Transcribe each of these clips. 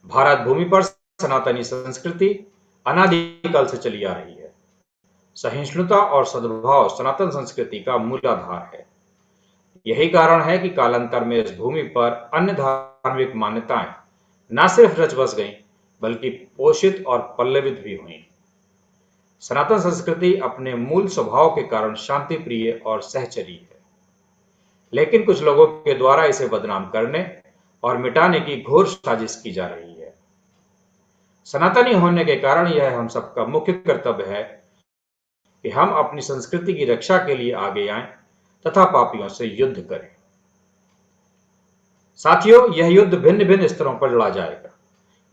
भारत भूमि पर सनातनी संस्कृति अनादिकाल से चली आ रही है। सहिष्णुता और सद्भाव सनातन संस्कृति का मूल आधार है। यही कारण है कि कालांतर में इस भूमि पर अन्य धार्मिक मान्यताएं न सिर्फ रच बस गईं, बल्कि पोषित और पल्लवित भी हुईं। सनातन संस्कृति अपने मूल स्वभाव के कारण शांति प्रिय और सहचरी है, लेकिन कुछ लोगों के द्वारा इसे बदनाम करने और मिटाने की घोर साजिश की जा रही है। सनातनी होने के कारण यह हम सबका मुख्य कर्तव्य है कि हम अपनी संस्कृति की रक्षा के लिए आगे आएं तथा पापियों से युद्ध करें। साथियों, यह युद्ध भिन्न भिन्न स्तरों पर लड़ा जाएगा,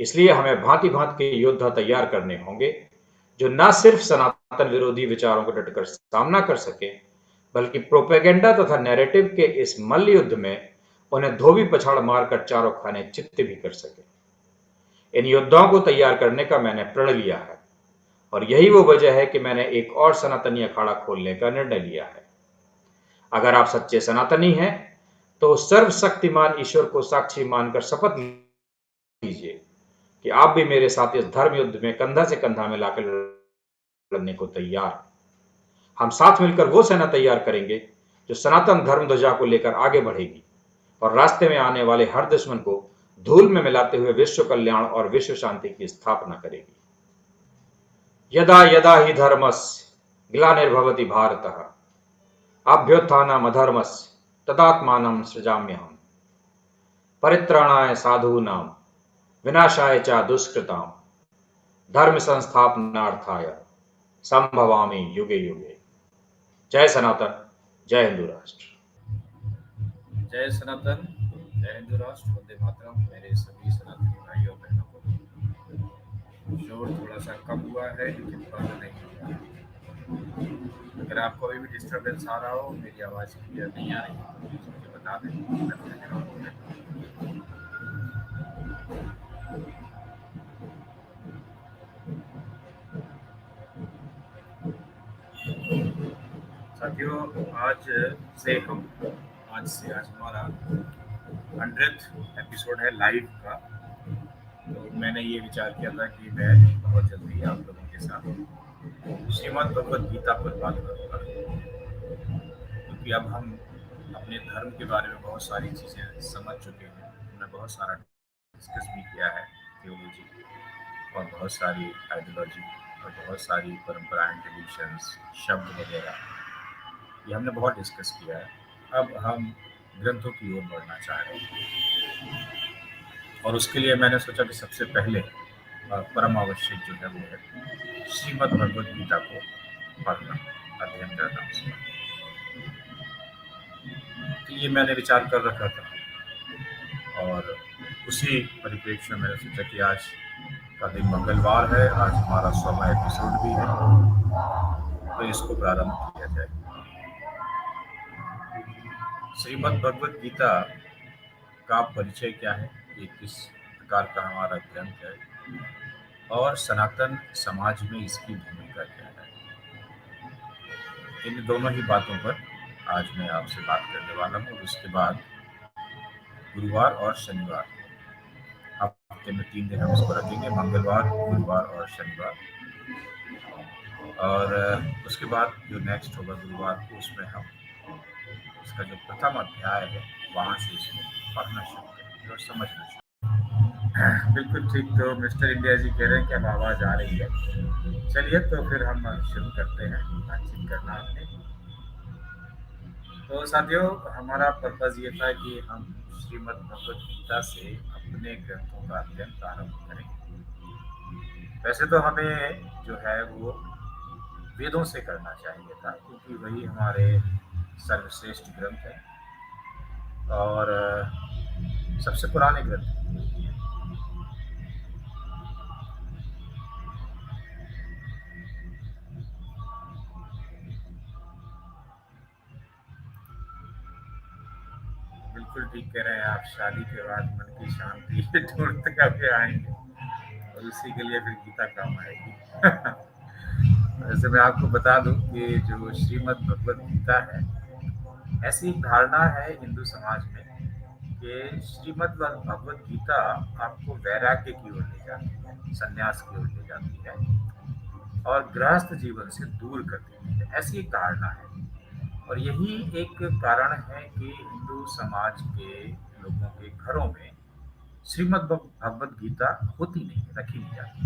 इसलिए हमें भांति भांति के योद्धा तैयार करने होंगे जो न सिर्फ सनातन विरोधी विचारों को डटकर सामना कर सके, बल्कि प्रोपेगेंडा तथा नैरेटिव के इस मल्ल युद्ध में उन्हें धोबी पछाड़ मारकर चारों खाने चित्त भी कर सके। इन योद्धाओं को तैयार करने का मैंने प्रण लिया है, और यही वो वजह है कि मैंने एक और सनातनी अखाड़ा खोलने का निर्णय लिया है। अगर आप सच्चे सनातनी हैं, तो सर्वशक्तिमान ईश्वर को साक्षी मानकर शपथ लीजिए कि आप भी मेरे साथ इस धर्म युद्ध में कंधा से कंधा मिलाकर लड़ने को तैयार। हम साथ मिलकर वो सेना तैयार करेंगे जो सनातन धर्म ध्वजा को लेकर आगे बढ़ेगी और रास्ते में आने वाले हर दुश्मन को धूल में मिलाते हुए विश्व कल्याण और विश्व शांति की स्थापना करेगी। यदा यदा हि धर्मस्य ग्लानिर्भवति भारतः अभ्युत्थानमधर्मस्य तदात्मानं सृजाम्यहम् परित्राणाय साधूनां विनाशाय च दुष्कृतां धर्म संस्थापनार्थाय संभवामि युगे युगे। जय सनातन, जय हिंदू राष्ट्र। जय सनातन, जय हिंदू राष्ट्र, वंदे मातरम। मेरे सभी सनातनी भाइयों बहनों को शोर थोड़ा सा कम हुआ है, लेकिन बंद नहीं हुआ। अगर आपको अभी भी डिस्टर्बेंस आ रहा हो, मेरी आवाज़ क्लियर नहीं आ रही, तो प्लीज़ मुझे बता दें। साथियों, आज से हमारा 100th एपिसोड है लाइव का। तो मैंने ये विचार किया था कि मैं बहुत जल्दी आप लोगों के साथ श्रीमद् भगवद गीता पर बात करूँगा, क्योंकि अब हम अपने धर्म के बारे में बहुत सारी चीज़ें समझ चुके हैं। हमने बहुत सारा डिस्कस भी किया है, थियोलॉजी और बहुत सारी आइडियोलॉजी और बहुत सारी परंपराएं, ट्रेडिशंस, शब्द वगैरह, ये हमने बहुत डिस्कस किया है। अब हम ग्रंथों की ओर बढ़ना चाह रहे हैं, और उसके लिए मैंने सोचा कि सबसे पहले परम आवश्यक जो है वो है श्रीमद् भगवद गीता को पढ़ना, अध्ययन करना उसका। तो ये मैंने विचार कर रखा था, और उसी परिप्रेक्ष्य में मैंने सोचा कि आज का दिन मंगलवार है, आज हमारा 100वां एपिसोड भी है, तो इसको प्रारंभ किया जाए। श्रीमद् भगवद गीता का परिचय क्या है, ये किस प्रकार का हमारा ग्रंथ है, और सनातन समाज में इसकी भूमिका क्या है, इन दोनों ही बातों पर आज मैं आपसे बात करने वाला हूँ। और उसके बाद गुरुवार और शनिवार, हफ्ते में 3 दिन हम इसको रखेंगे, मंगलवार, गुरुवार और शनिवार। और उसके बाद जो नेक्स्ट होगा गुरुवार को, उसमें हम इसका जो प्रथम अध्याय है वहाँ से इसको पढ़ना शुरू करेंगे और समझना शुरू। बिल्कुल ठीक। तो मिस्टर इंडिया जी कह रहे हैं कि अब आवाज़ आ रही है। चलिए, तो फिर हम शुरू करते हैं बातचीत करना आपने। तो साथियों, हमारा पर्पज़ ये था कि हम श्रीमद् भगवद गीता से अपने ग्रंथों का अध्ययन प्रारंभ करें। वैसे तो हमें जो है वो वेदों से करना चाहिए था, क्योंकि वही हमारे सर्वश्रेष्ठ ग्रंथ है और सबसे पुराने ग्रंथ। बिल्कुल ठीक कह रहे हैं आप, शादी के बाद मन की शांति ढूंढते कभी आएंगे, और उसी के लिए फिर गीता काम आएगी। वैसे मैं आपको बता दूं कि जो श्रीमद् भगवद गीता है, ऐसी धारणा है हिंदू समाज में कि श्रीमद् भगवत गीता आपको वैराग्य की ओर ले जाती है, संन्यास की ओर ले जाती है और गृहस्थ जीवन से दूर कर देती है, ऐसी एक धारणा है। और यही एक कारण है कि हिंदू समाज के लोगों के घरों में श्रीमद् भगवत गीता होती नहीं है, रखी नहीं जाती।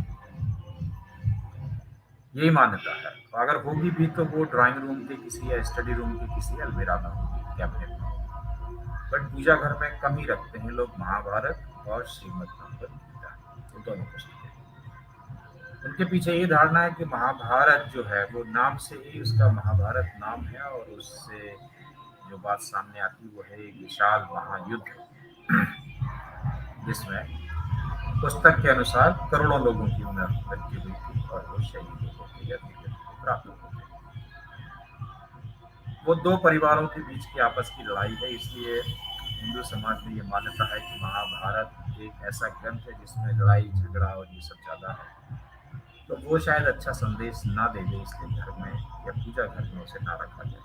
यही मान्यता है। तो अगर होगी भी तो वो ड्राइंग रूम के किसी या स्टडी रूम के किसी अलमीरा में होगी, कैबिनेट में। बट पूजा घर में कम ही रखते हैं लोग महाभारत और श्रीमद् भगवत गीता, ये दोनों पुस्तकें। उनके पीछे ये धारणा है कि महाभारत जो है वो नाम से ही उसका महाभारत नाम है और उससे जो बात सामने आती वो है एक विशाल महायुद्ध, जिसमें पुस्तक के अनुसार करोड़ों लोगों की मृत्यु हुई थी और वो शहीद होते या प्राप्त होते। वो दो परिवारों के बीच की आपस की लड़ाई है, इसलिए हिंदू समाज में ये मान्यता है कि महाभारत एक ऐसा ग्रंथ है जिसमें लड़ाई झगड़ा और ये सब ज्यादा है। तो वो शायद अच्छा संदेश ना दे दे, इसलिए घर में या पूजा घर में उसे ना रखा जाए।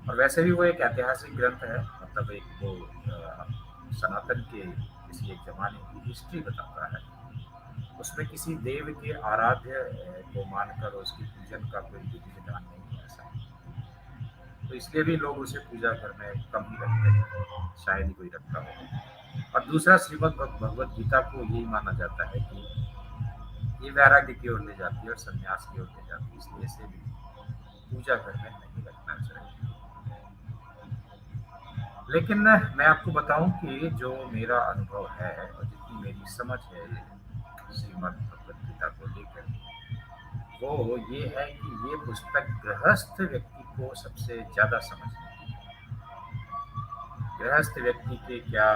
और वैसे भी वो एक ऐतिहासिक ग्रंथ है, मतलब एक वो सनातन के किसी एक जमाने की हिस्ट्री बताता है। उसमें किसी देव के आराध्य को मानकर उसकी पूजन का कोई विधि विधान नहीं है ऐसा। तो इसलिए भी लोग उसे पूजा घर में कम ही रखते हैं, शायद ही कोई रखता हो। और दूसरा, श्रीमद् भगवत गीता को यही माना जाता है कि ये वैराग्य की ओर ले जाती है और संन्यास की ओर ले जाती है, इसलिए इसे भी पूजा घर में नहीं रखना चाहिए। लेकिन मैं आपको बताऊं कि जो मेरा अनुभव है और जितनी मेरी समझ है श्रीमद् भगवत गीता को लेकर, वो ये है कि ये पुस्तक गृहस्थ व्यक्ति को सबसे ज्यादा समझनी है। गृहस्थ व्यक्ति के क्या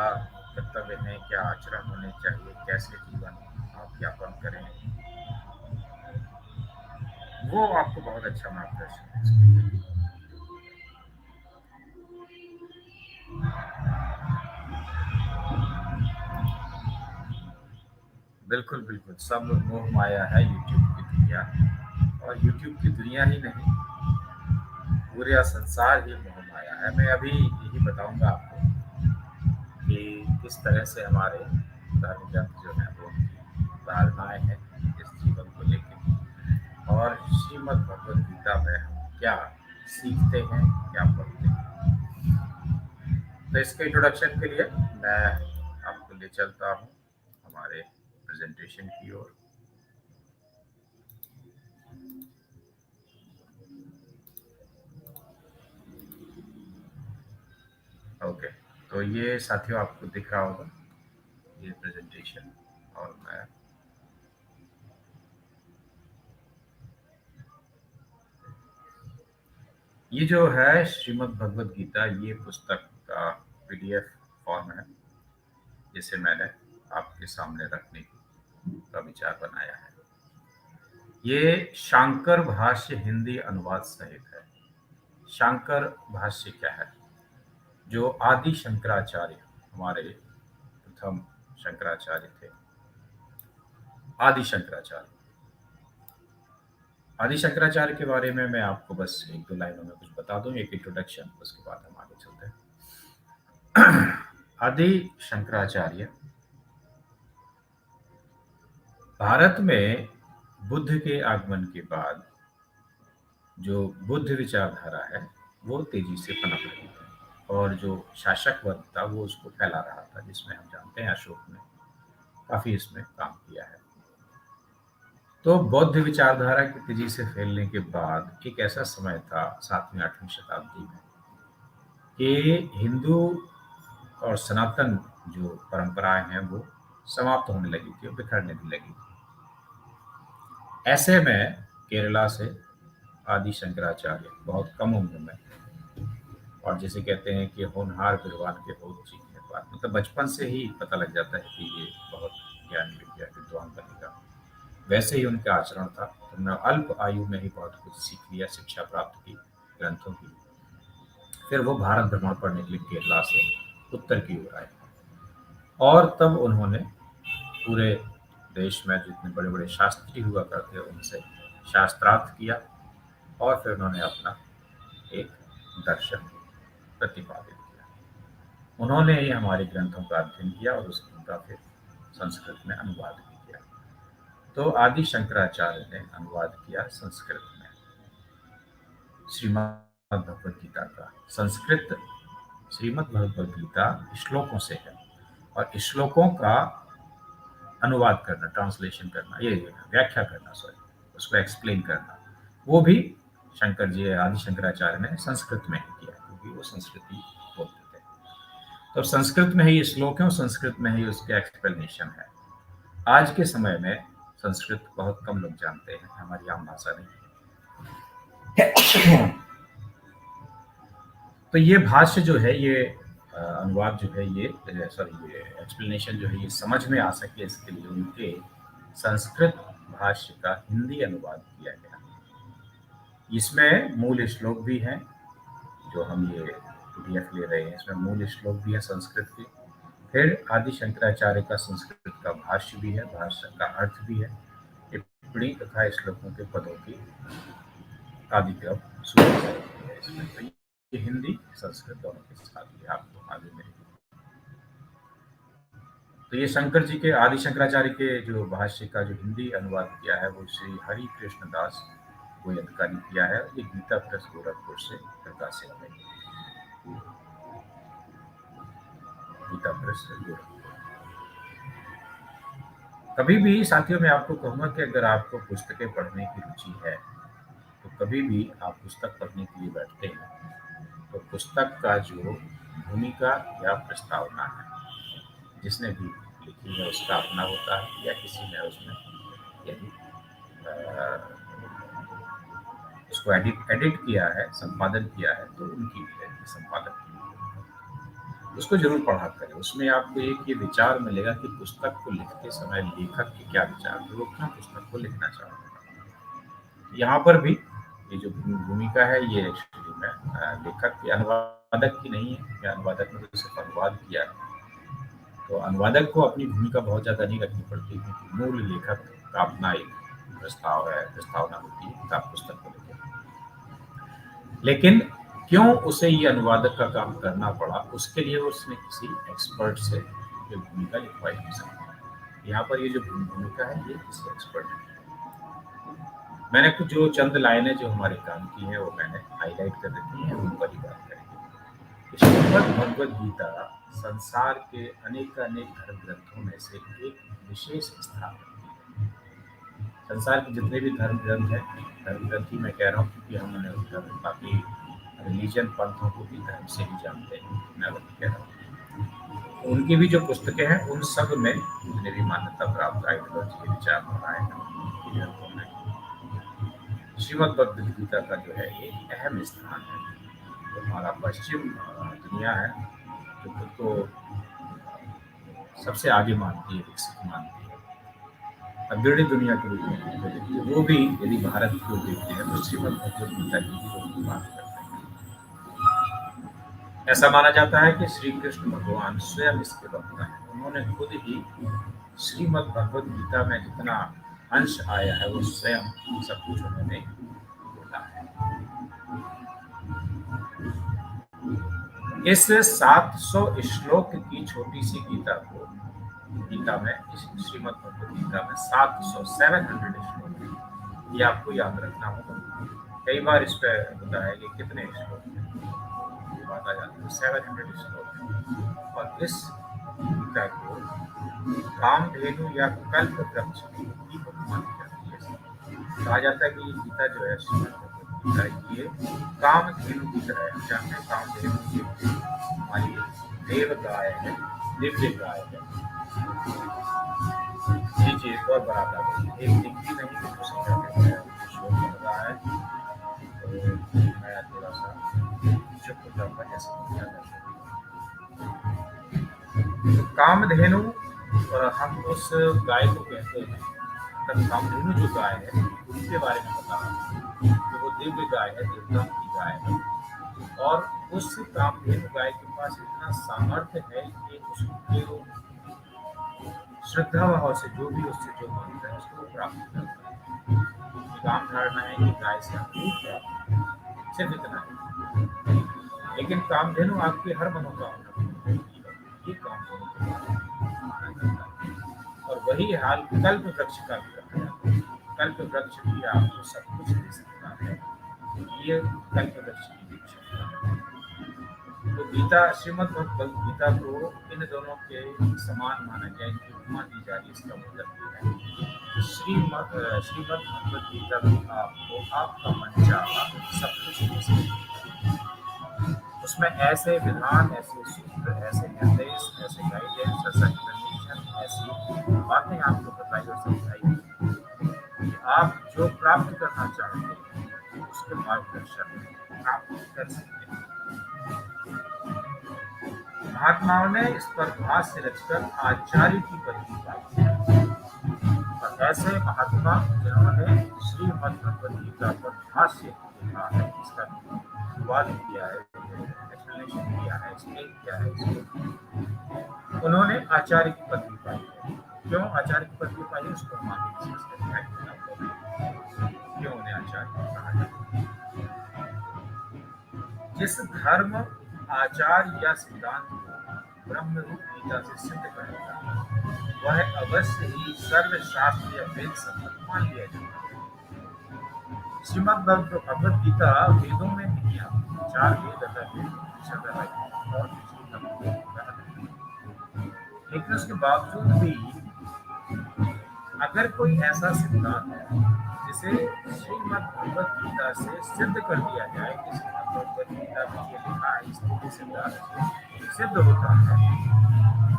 कर्तव्य हैं, क्या आचरण होने चाहिए, कैसे जीवन आप यापन करें, वो आपको बहुत अच्छा मार्गदर्शन है इसके लिए। बिल्कुल बिल्कुल, सब मोह माया है यूट्यूब की दुनिया। और यूट्यूब की दुनिया ही नहीं, पूरा संसार ही मोह माया है। मैं अभी यही बताऊंगा आपको कि किस तरह से हमारे धर्म ग्रंथ जो है वो धारणाएं हैं इस जीवन को लेकर, और श्रीमद् भगवत गीता में हम क्या सीखते हैं, क्या पढ़ते हैं। तो इसके इंट्रोडक्शन के लिए मैं आपको ले चलता हूँ हमारे प्रेजेंटेशन की ओर। ओके, तो ये साथियों आपको दिख रहा होगा ये प्रेजेंटेशन। और मैं ये जो है श्रीमद् भगवत गीता, ये पुस्तक का पीडीएफ फॉर्म है जिसे मैंने आपके सामने रखने का विचार बनाया है। ये शांकर भाष्य हिंदी अनुवाद सहित है। शांकर भाष्य क्या है? जो आदि शंकराचार्य, हमारे प्रथम शंकराचार्य थे, आदि शंकराचार्य। आदि शंकराचार्य के बारे में मैं आपको बस एक दो लाइनों में कुछ बता दूं, एक इंट्रोडक्शन, उसके बाद हम आगे चलते हैं। आदि शंकराचार्य भारत में बुद्ध के आगमन के बाद जो बुद्ध विचारधारा है वो तेजी से पनप रही थी, और जो शासक वर्ग था वो उसको फैला रहा था, जिसमें हम जानते हैं अशोक ने काफी इसमें काम किया है। तो बौद्ध विचारधारा की तेजी से फैलने के बाद एक ऐसा समय था 7वीं 8वीं शताब्दी में कि हिंदू और सनातन जो परंपराएं हैं वो समाप्त होने लगी थी और बिखरने भी लगी थी। ऐसे में केरला से आदि शंकराचार्य बहुत कम उम्र में, और जैसे कहते हैं कि होनहार विद्वान के बहुत सीखने बात, मतलब बचपन से ही पता लग जाता है कि ये बहुत ज्ञानी विद्वान बनेगा, वैसे ही उनका आचरण था। तो उन्होंने अल्प आयु में ही बहुत कुछ सीख लिया, शिक्षा प्राप्त की ग्रंथों की। फिर वो भारत भ्रमण करने के लिए केरला से उत्तर की ओर आए, और तब उन्होंने पूरे देश में जितने बड़े बड़े शास्त्री हुआ करते उनसे शास्त्रार्थ किया, और फिर उन्होंने अपना एक दर्शन प्रतिपादित किया। उन्होंने ही हमारे ग्रंथों का अध्ययन किया और उसका फिर संस्कृत में अनुवाद भी किया। तो आदि शंकराचार्य ने अनुवाद किया संस्कृत में श्रीमद् भगवद गीता का। संस्कृत श्रीमद् भगवद गीता श्लोकों से है और श्लोकों का अनुवाद करना, ट्रांसलेशन करना, ये व्याख्या करना, सॉरी, उसको एक्सप्लेन करना, वो भी शंकर जी आदि शंकराचार्य ने संस्कृत में ही किया, क्योंकि वो संस्कृति बोलते थे। तो संस्कृत में ही श्लोक है और संस्कृत में ही उसके एक्सप्लेनेशन है। आज के समय में संस्कृत बहुत कम लोग जानते हैं, हमारी आम भाषा नहीं है। तो ये भाष्य जो है, ये अनुवाद जो है, ये एक्सप्लेनेशन जो है, ये समझ में आ सके इसके लिए उनके संस्कृत भाष्य का हिंदी अनुवाद किया गया। इसमें मूल श्लोक भी हैं, जो हम ये पीडीएफ ले रहे हैं, इसमें मूल श्लोक भी है संस्कृत के, फिर आदि शंकराचार्य का संस्कृत का भाष्य भी है, भाष्य का अर्थ भी है, टिप्पणी तथा श्लोकों के पदों की आदि क्रम है इसमें। तो ये हिंदी संस्कृत दोनों के साथ ही आपको आगे मिलेगी। तो ये शंकर जी के आदि शंकराचार्य के जो भाष्य का जो हिंदी अनुवाद किया है, वो श्री हरि कृष्ण दास गोयनका ने किया है। ये गीता प्रेस गोरखपुर से प्रकाशित है, गीता प्रेस गोरखपुर। कभी भी साथियों, मैं आपको कहूँगा कि अगर आपको पुस्तकें पढ़ने की रुचि है, तो कभी भी आप पुस्तक पढ़ने के लिए बैठते हैं, तो पुस्तक का जो भूमिका या प्रस्तावना है, जिसने भी लिखी है उसका अपना होता है, या किसी ने उसमें यदि उसको एडिट किया है, संपादन किया है, तो उनकी भी है, संपादक की भी। उसको जरूर पढ़ा करें। उसमें आपको एक ये विचार मिलेगा कि पुस्तक को लिखते समय लेखक के क्या विचार थे, वो क्यों पुस्तक को लिखना चाहते। यहाँ पर भी ये जो भूमिका है, ये एक्चुअली में लेखक की, अनुवादक की नहीं है, या अनुवादक ने तो सिर्फ अनुवाद किया है, तो अनुवादक को अपनी भूमिका बहुत ज़्यादा नहीं रखनी पड़ती, क्योंकि मूल लेखक का अपना एक प्रस्ताव है, प्रस्तावना होती है किताब पुस्तक को लेकर। लेकिन क्यों उसे ये अनुवादक का काम करना पड़ा, उसके लिए उसने किसी एक्सपर्ट से ये भूमिका लिखवाई हो सकती है। यहाँ पर ये जो भूमिका है, ये किसी एक्सपर्ट है। मैंने कुछ जो चंद लाइनें जो हमारे काम की हैं, वो मैंने हाईलाइट कर रखी हैं, उन पर ही बात करेंगे। श्रीमद् भगवद गीता संसार के अनेक धर्म ग्रंथों में से एक विशेष स्थान रखती है। संसार के जितने भी धर्म ग्रंथ हैं, धर्म ग्रंथ ही मैं कह रहा हूँ, क्योंकि हम बाकी रिलीजन पंथों को भी धर्म से ही जानते हैं, मैं वो कह रहा हूँ। उनकी भी जो पुस्तकें हैं, उन सब में जितने भी मान्यता प्राप्त आइडियोलॉजी के विचारधाराएं ग्रंथों में श्रीमद् भगवद गीता का जो है ये अहम स्थान है। तो हमारा पश्चिम दुनिया है, जो खुद को सबसे आगे मानती है, विकसित मानती है, अग्रणी दुनिया के रूप में देखती है, वो भी यदि भारत को देखते हैं तो श्रीमद् भगवद गीता की भी वो बात करते हैं। ऐसा माना जाता है कि श्री कृष्ण भगवान स्वयं इसके वक्ता हैं। उन्होंने खुद ही श्रीमद् भगवद गीता में जितना अंश आया है, वो स्वयं सब कुछ उन्होंने बोला है। इस 700 श्लोक की छोटी सी गीता को, गीता में, इस श्रीमद् भगवद गीता में 700 श्लोक, ये आपको याद रखना होगा। कई बार इस पे होता है कि कितने श्लोक हैं, बात आ जाती है, 700 श्लोक। और इस गीता को कामधेनु या कल्प वृक्ष की मानी जाती है। कहा जाता है कि ये गीता जो है, श्रीमद् भगवद गीता, ये कामधेनु की तरह है। जानते हैं कामधेनु हमारी देव गाय है, दिव्य गाय है। नीचे एक और बराबर है, एक दिखती नहीं है, दूसरी कहते हैं शोर कर रहा है, तो मैं थोड़ा सा चुप हो जाऊंगा, जैसे किया जाता है। कामधेनु, हम उस गाय को कहते हैं, तब कामधेनु जो गाय है, उसके बारे में बता रहा हूँ, तो वो दिव्य गाय है, देवता की गाय है। और उस कामधेनु गाय के पास इतना सामर्थ्य है कि उसके श्रद्धा भाव से जो भी उससे जो मांगता है, उसको प्राप्त करता है। काम धारणा है कि गाय से आप दूध प्राप्त करें, सिर्फ इतना है। लेकिन कामधेनु आपकी हर मनोकामना ये काम होने के बाद माना जाता है। और वही हाल कल्प वृक्ष का भी रहा है। कल्प वृक्ष भी आपको सब कुछ दे सकता है, ये कल्प वृक्ष की भी क्षमता है। तो गीता, श्रीमद् भगवद गीता को इन दोनों के समान माना गया, इनकी उपमा दी जा रही है। इसका मतलब ये है श्रीमद् भगवद गीता भी आपको आपका मन चाहा सब कुछ दे सकती है। उसमें ऐसे विधान, ऐसे सूत्र, ऐसे निर्देश, ऐसे गाइडेंस, ऐसा इंफॉर्मेशन, ऐसी बातें आपको बताई और समझाई कि आप जो प्राप्त करना चाहते हैं उसके मार्गदर्शन आप कर सकते हैं। महात्माओं ने इस पर भाष्य रचकर आचार्य की पदवी पाई है। और ऐसे महात्मा जिन्होंने श्रीमद् भगवद गीता पर भाष्य लिखा है, इसका अनुवाद किया है, एक्सप्लेनेशन किया है, एक्सप्लेन किया है इसको, उन्होंने आचार्य की पदवी पाई है। क्यों आचार्य की पदवी पाई है उसको हम आगे डिस्कस करेंगे, क्यों उन्हें आचार्य कहा जाता है। जिस धर्म, आचार या सिद्धांत को ब्रह्म रूप गीता से सिद्ध करेगा वह अवश्य ही सर्वशास्त्रीय वेद सम्मत मान लिया जाता है। श्रीमद् भगवद गीता वेदों में नहीं आती। 4 वेद और लेकिन उसके बावजूद भी अगर कोई ऐसा सिद्धांत है जिसे श्रीमद् भगवद गीता से सिद्ध कर दिया जाए कि श्रीमद् भगवद गीता में ये लिखा है, इस तरह सिद्धांत सिद्ध होता है,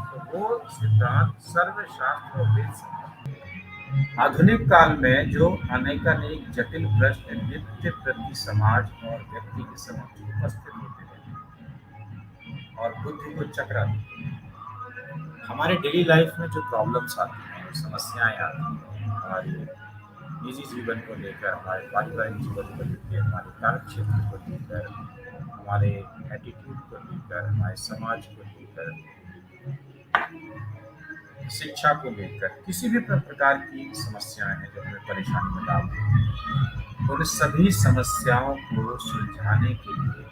तो वो सिद्धांत सर्वशास्त्र और वेद सम्मत। आधुनिक काल में जो अनेकानेक जटिल प्रश्न नित्य प्रति समाज और व्यक्ति के समक्ष उपस्थित होते हैं और बुद्धि को चकराते हैं, हमारे डेली लाइफ में जो प्रॉब्लम्स आती हैं, समस्याएं आती हैं, हमारे निजी जीवन को लेकर, हमारे पारिवारिक जीवन को लेकर, हमारे कार्य क्षेत्र को लेकर, हमारे एटीट्यूड को लेकर, हमारे समाज को लेकर, शिक्षा को लेकर, किसी भी प्रकार की समस्याएं हैं जो हमें परेशानी में डाल देती हैं, उन सभी समस्याओं को सुलझाने के लिए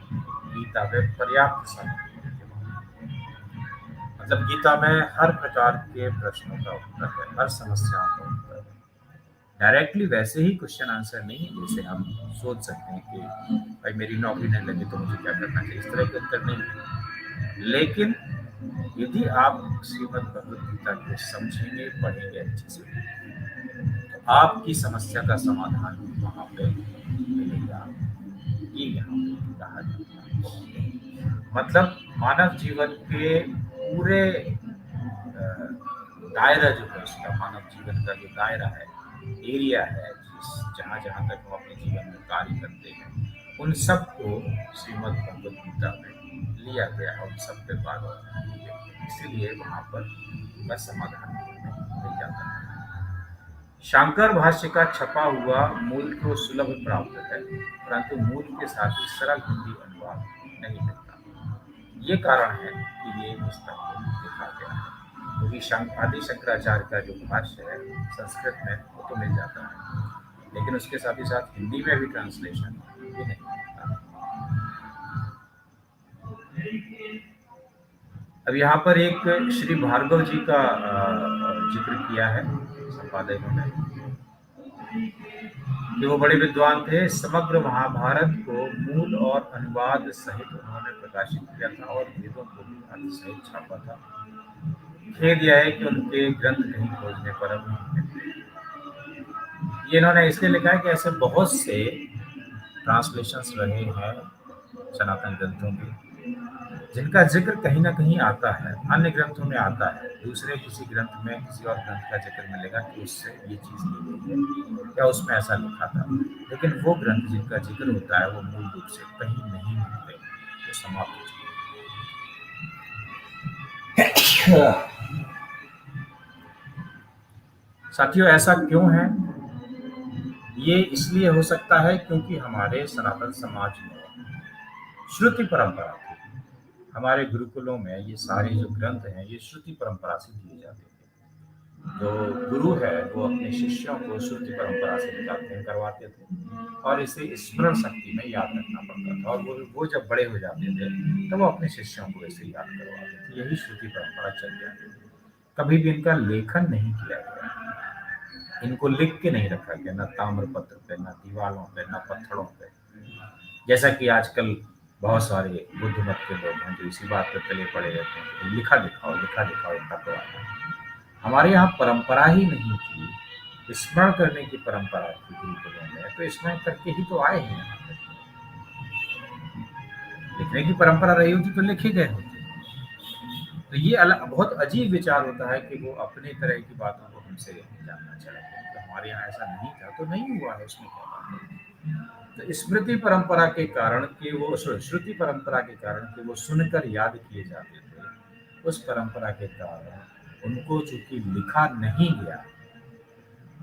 गीता में पर्याप्त समय, मतलब गीता में हर प्रकार के प्रश्नों का उत्तर है, हर समस्याओं का उत्तर है। डायरेक्टली वैसे ही क्वेश्चन आंसर नहीं है जैसे हम सोच सकते हैं कि भाई मेरी नौकरी नहीं लगी तो मुझे क्या करना चाहिए, इस तरह के उत्तर नहीं है। लेकिन यदि आप श्रीमद् भगवद गीता को समझेंगे, पढ़ेंगे अच्छे से, तो आपकी समस्या का समाधान वहाँ पे मिलेगा। ये यहाँ पे कहा जाता है। मतलब मानव जीवन के पूरे दायरा जो है उसका, मानव जीवन का जो दायरा है, एरिया है, जहाँ जहाँ तक हम अपने जीवन में कार्य करते हैं, उन सबको श्रीमद् भगवद गीता में लिया गया और सब पे बात की गई, इसीलिए वहाँ पर उनका समाधान मिल जाता है। शांकर भाष्य का छपा हुआ मूल को सुलभ प्राप्त है, परंतु मूल के साथ ही सरल हिंदी अनुवाद नहीं मिलता। ये कारण है कि ये पुस्तक लिखा गया है, क्योंकि आदि शंकराचार्य का जो भाष्य है संस्कृत में वो तो मिल जाता है, लेकिन उसके साथ ही साथ हिंदी में भी ट्रांसलेशन भी नहीं मिलता। अब यहाँ पर एक श्री भार्गव जी का जिक्र किया है संपादकों ने कि वो बड़े विद्वान थे। समग्र महाभारत को मूल और अनुवाद सहित उन्होंने प्रकाशित किया था और वेदों को भी अर्थ सहित छापा था। खेद यह है कि उनके ग्रंथ कहीं खोजने पर अब नहीं मिलते। ये इन्होंने इसलिए लिखा है कि ऐसे बहुत से ट्रांसलेशंस रहे हैं सनातन ग्रंथों के, जिनका जिक्र कहीं ना कहीं आता है, अन्य ग्रंथों में आता है, दूसरे किसी ग्रंथ में किसी और ग्रंथ का जिक्र मिलेगा कि उससे ये चीज़ ली गई है या उसमें ऐसा लिखा था, लेकिन वो ग्रंथ जिनका जिक्र होता है वो मूल रूप से कहीं नहीं मिलते, वो समाप्त हो चुके। साथियों, ऐसा क्यों है? ये इसलिए हो सकता है क्योंकि हमारे सनातन समाज में श्रुति परंपरा थी। हमारे गुरुकुलों में ये सारे जो ग्रंथ हैं ये श्रुति परंपरा से दिए जाते थे। जो गुरु है वो अपने शिष्यों को श्रुति परंपरा से अध्ययन करवाते थे और इसे स्मरण शक्ति में याद रखना पड़ता था, और वो जब बड़े हो जाते थे तो वो अपने शिष्यों को इसे याद करवाते थे। यही श्रुति परंपरा चल जाती थी। कभी भी इनका लेखन नहीं किया गया, इनको लिख के नहीं रखा गया, न ताम्र पत्र पे, न दीवारों पे, न पत्थरों पे। जैसा कि आजकल बहुत सारे बुद्ध मत के लोग हैं जो इसी बात पे पले पड़े रहते हैं कि लिखा दिखाओ, लिखा दिखाओ, इतना तो आता है। हमारे यहाँ परंपरा ही नहीं थी, स्मरण करने की परंपरा थी गुरुकुलों में, तो स्मरण करके ही तो आए हैं यहाँ पे। लिखने की परंपरा रही होती तो लिखे गए होते। तो ये अलग बहुत अजीब विचार होता है कि वो अपने तरह की बातों को हमसे जानना चाहते हैं। तो हमारे यहाँ ऐसा नहीं था तो नहीं हुआ है, उसमें क्या बात है। तो स्मृति परंपरा के कारण कि वो श्रुति परंपरा के कारण कि वो सुनकर याद किए जाते थे, उस परंपरा के कारण उनको चूंकि लिखा नहीं गया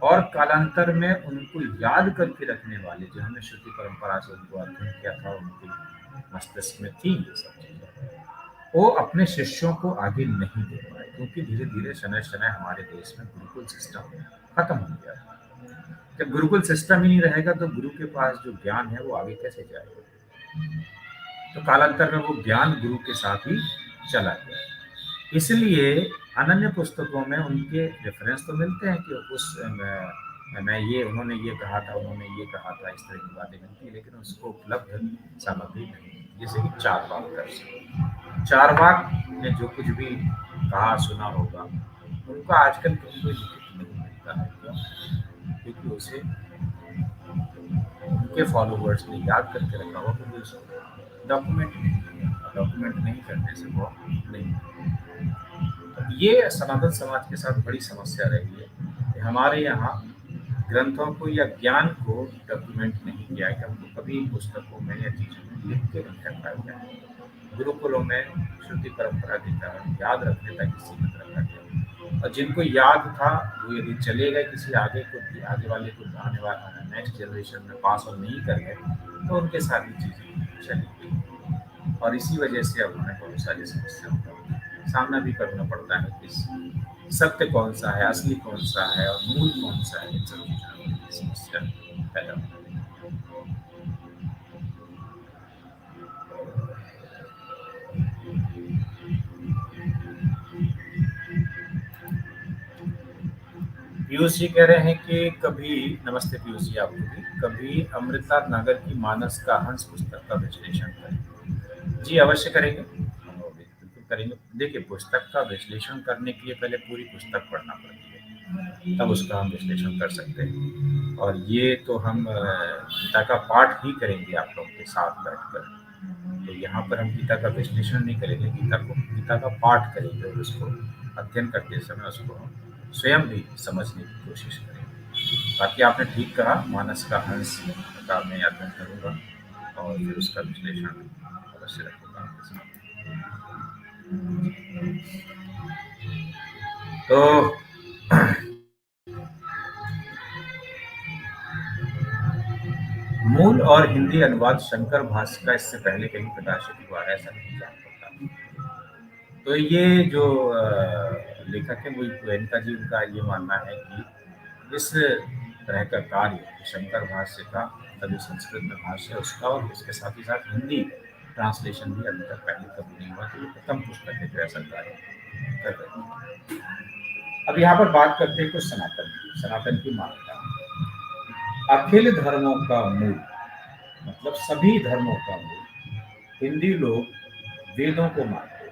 और कालांतर में उनको याद करके रखने वाले जो हमने श्रुति परंपरा से उनको अध्ययन किया था, उनके मस्तिष्क में थी ये सब चीजें, वो अपने शिष्यों को आगे नहीं दे पाए, क्योंकि धीरे धीरे समय समय हमारे देश में गुरुकुल सिस्टम खत्म हो गया। जब गुरुकुल सिस्टम ही नहीं रहेगा तो गुरु के पास जो ज्ञान है वो आगे कैसे जाएगा। तो कालांतर में वो ज्ञान गुरु के साथ ही चला गया। इसलिए अनन्य पुस्तकों में उनके रेफरेंस तो मिलते हैं कि उस मैं ये उन्होंने ये कहा था, उन्होंने ये कहा था, इस तरह की बातें मिलती है, लेकिन उसको उपलब्ध सामग्री नहीं। जैसे कि चारवाक दर्शन, चारवाक ने जो कुछ भी कहा सुना होगा उनका आजकल कहीं कोई लिखित नहीं मिलता है। क्यों? क्योंकि उसे उनके फॉलोवर्स ने याद करके रखा हुआ, क्योंकि उसको डॉक्यूमेंट नहीं करने से वो नहीं। ये सनातन समाज के साथ बड़ी समस्या रही है कि हमारे यहाँ ग्रंथों को या ज्ञान को डॉक्यूमेंट नहीं किया गया, उनको कभी पुस्तकों में या चीजों में लिख के नहीं रखा गया। गुरुकुलों में श्रुति परंपरा के कारण याद रखने तक सीमित रखा गया, और जिनको याद था वो यदि चले गए किसी आगे वाले को, आने वाला नेक्स्ट जनरेशन में पास ऑन नहीं कर गए तो उनके साथ ही चीजें चली गई, और इसी वजह से अब हमें बहुत सारी समस्याओं का सामना भी करना पड़ता है कि सत्य कौन सा है, असली कौन सा है और मूल कौन सा है। इन सब चीजों की समस्या पैदा होती है। पीयूष जी कह रहे हैं कि कभी, नमस्ते पीयूष जी आपको भी, कभी अमृता नगर की मानस का हंस पुस्तक का विश्लेषण करें। जी अवश्य करेंगे, हम लोग बिल्कुल करेंगे। देखिए, पुस्तक का विश्लेषण करने के लिए पहले पूरी पुस्तक पढ़ना पड़ती है, तब उसका हम विश्लेषण कर सकते हैं। और ये तो हम गीता का पाठ ही करेंगे आप लोगों के साथ बैठकर। तो यहाँ पर हम गीता का विश्लेषण नहीं करेंगे, गीता का पाठ करेंगे और उसको अध्ययन करते समय उसको हम स्वयं भी समझने की कोशिश करेंगे। बाकी आपने ठीक कहा, मानस का हंस का मैं अध्ययन करूँगा और फिर उसका विश्लेषण अवश्य रखूँगा आपके साथ। तो मूल और हिंदी अनुवाद शंकर भाष्य का इससे पहले कहीं प्रकाशित हुआ है, ऐसा नहीं जान पड़ता। तो ये जो लेखक है वो गोयनका जी, उनका ये मानना है कि इस तरह का कार्य शंकर भाष्य का, तभी संस्कृत में भाष्य है उसका, और इसके साथ ही साथ हिंदी ट्रांसलेशन भी अभी तक पहले कभी नहीं हुआ। तो ये प्रथम पुस्तक है जो ऐसा कार्य कर रहे हैं। अब यहाँ पर बात करते हैं कुछ सनातन की मान्यता। अखिल धर्मों का मूल, मतलब सभी धर्मों का मूल, हिंदी लोग वेदों को मानते हैं।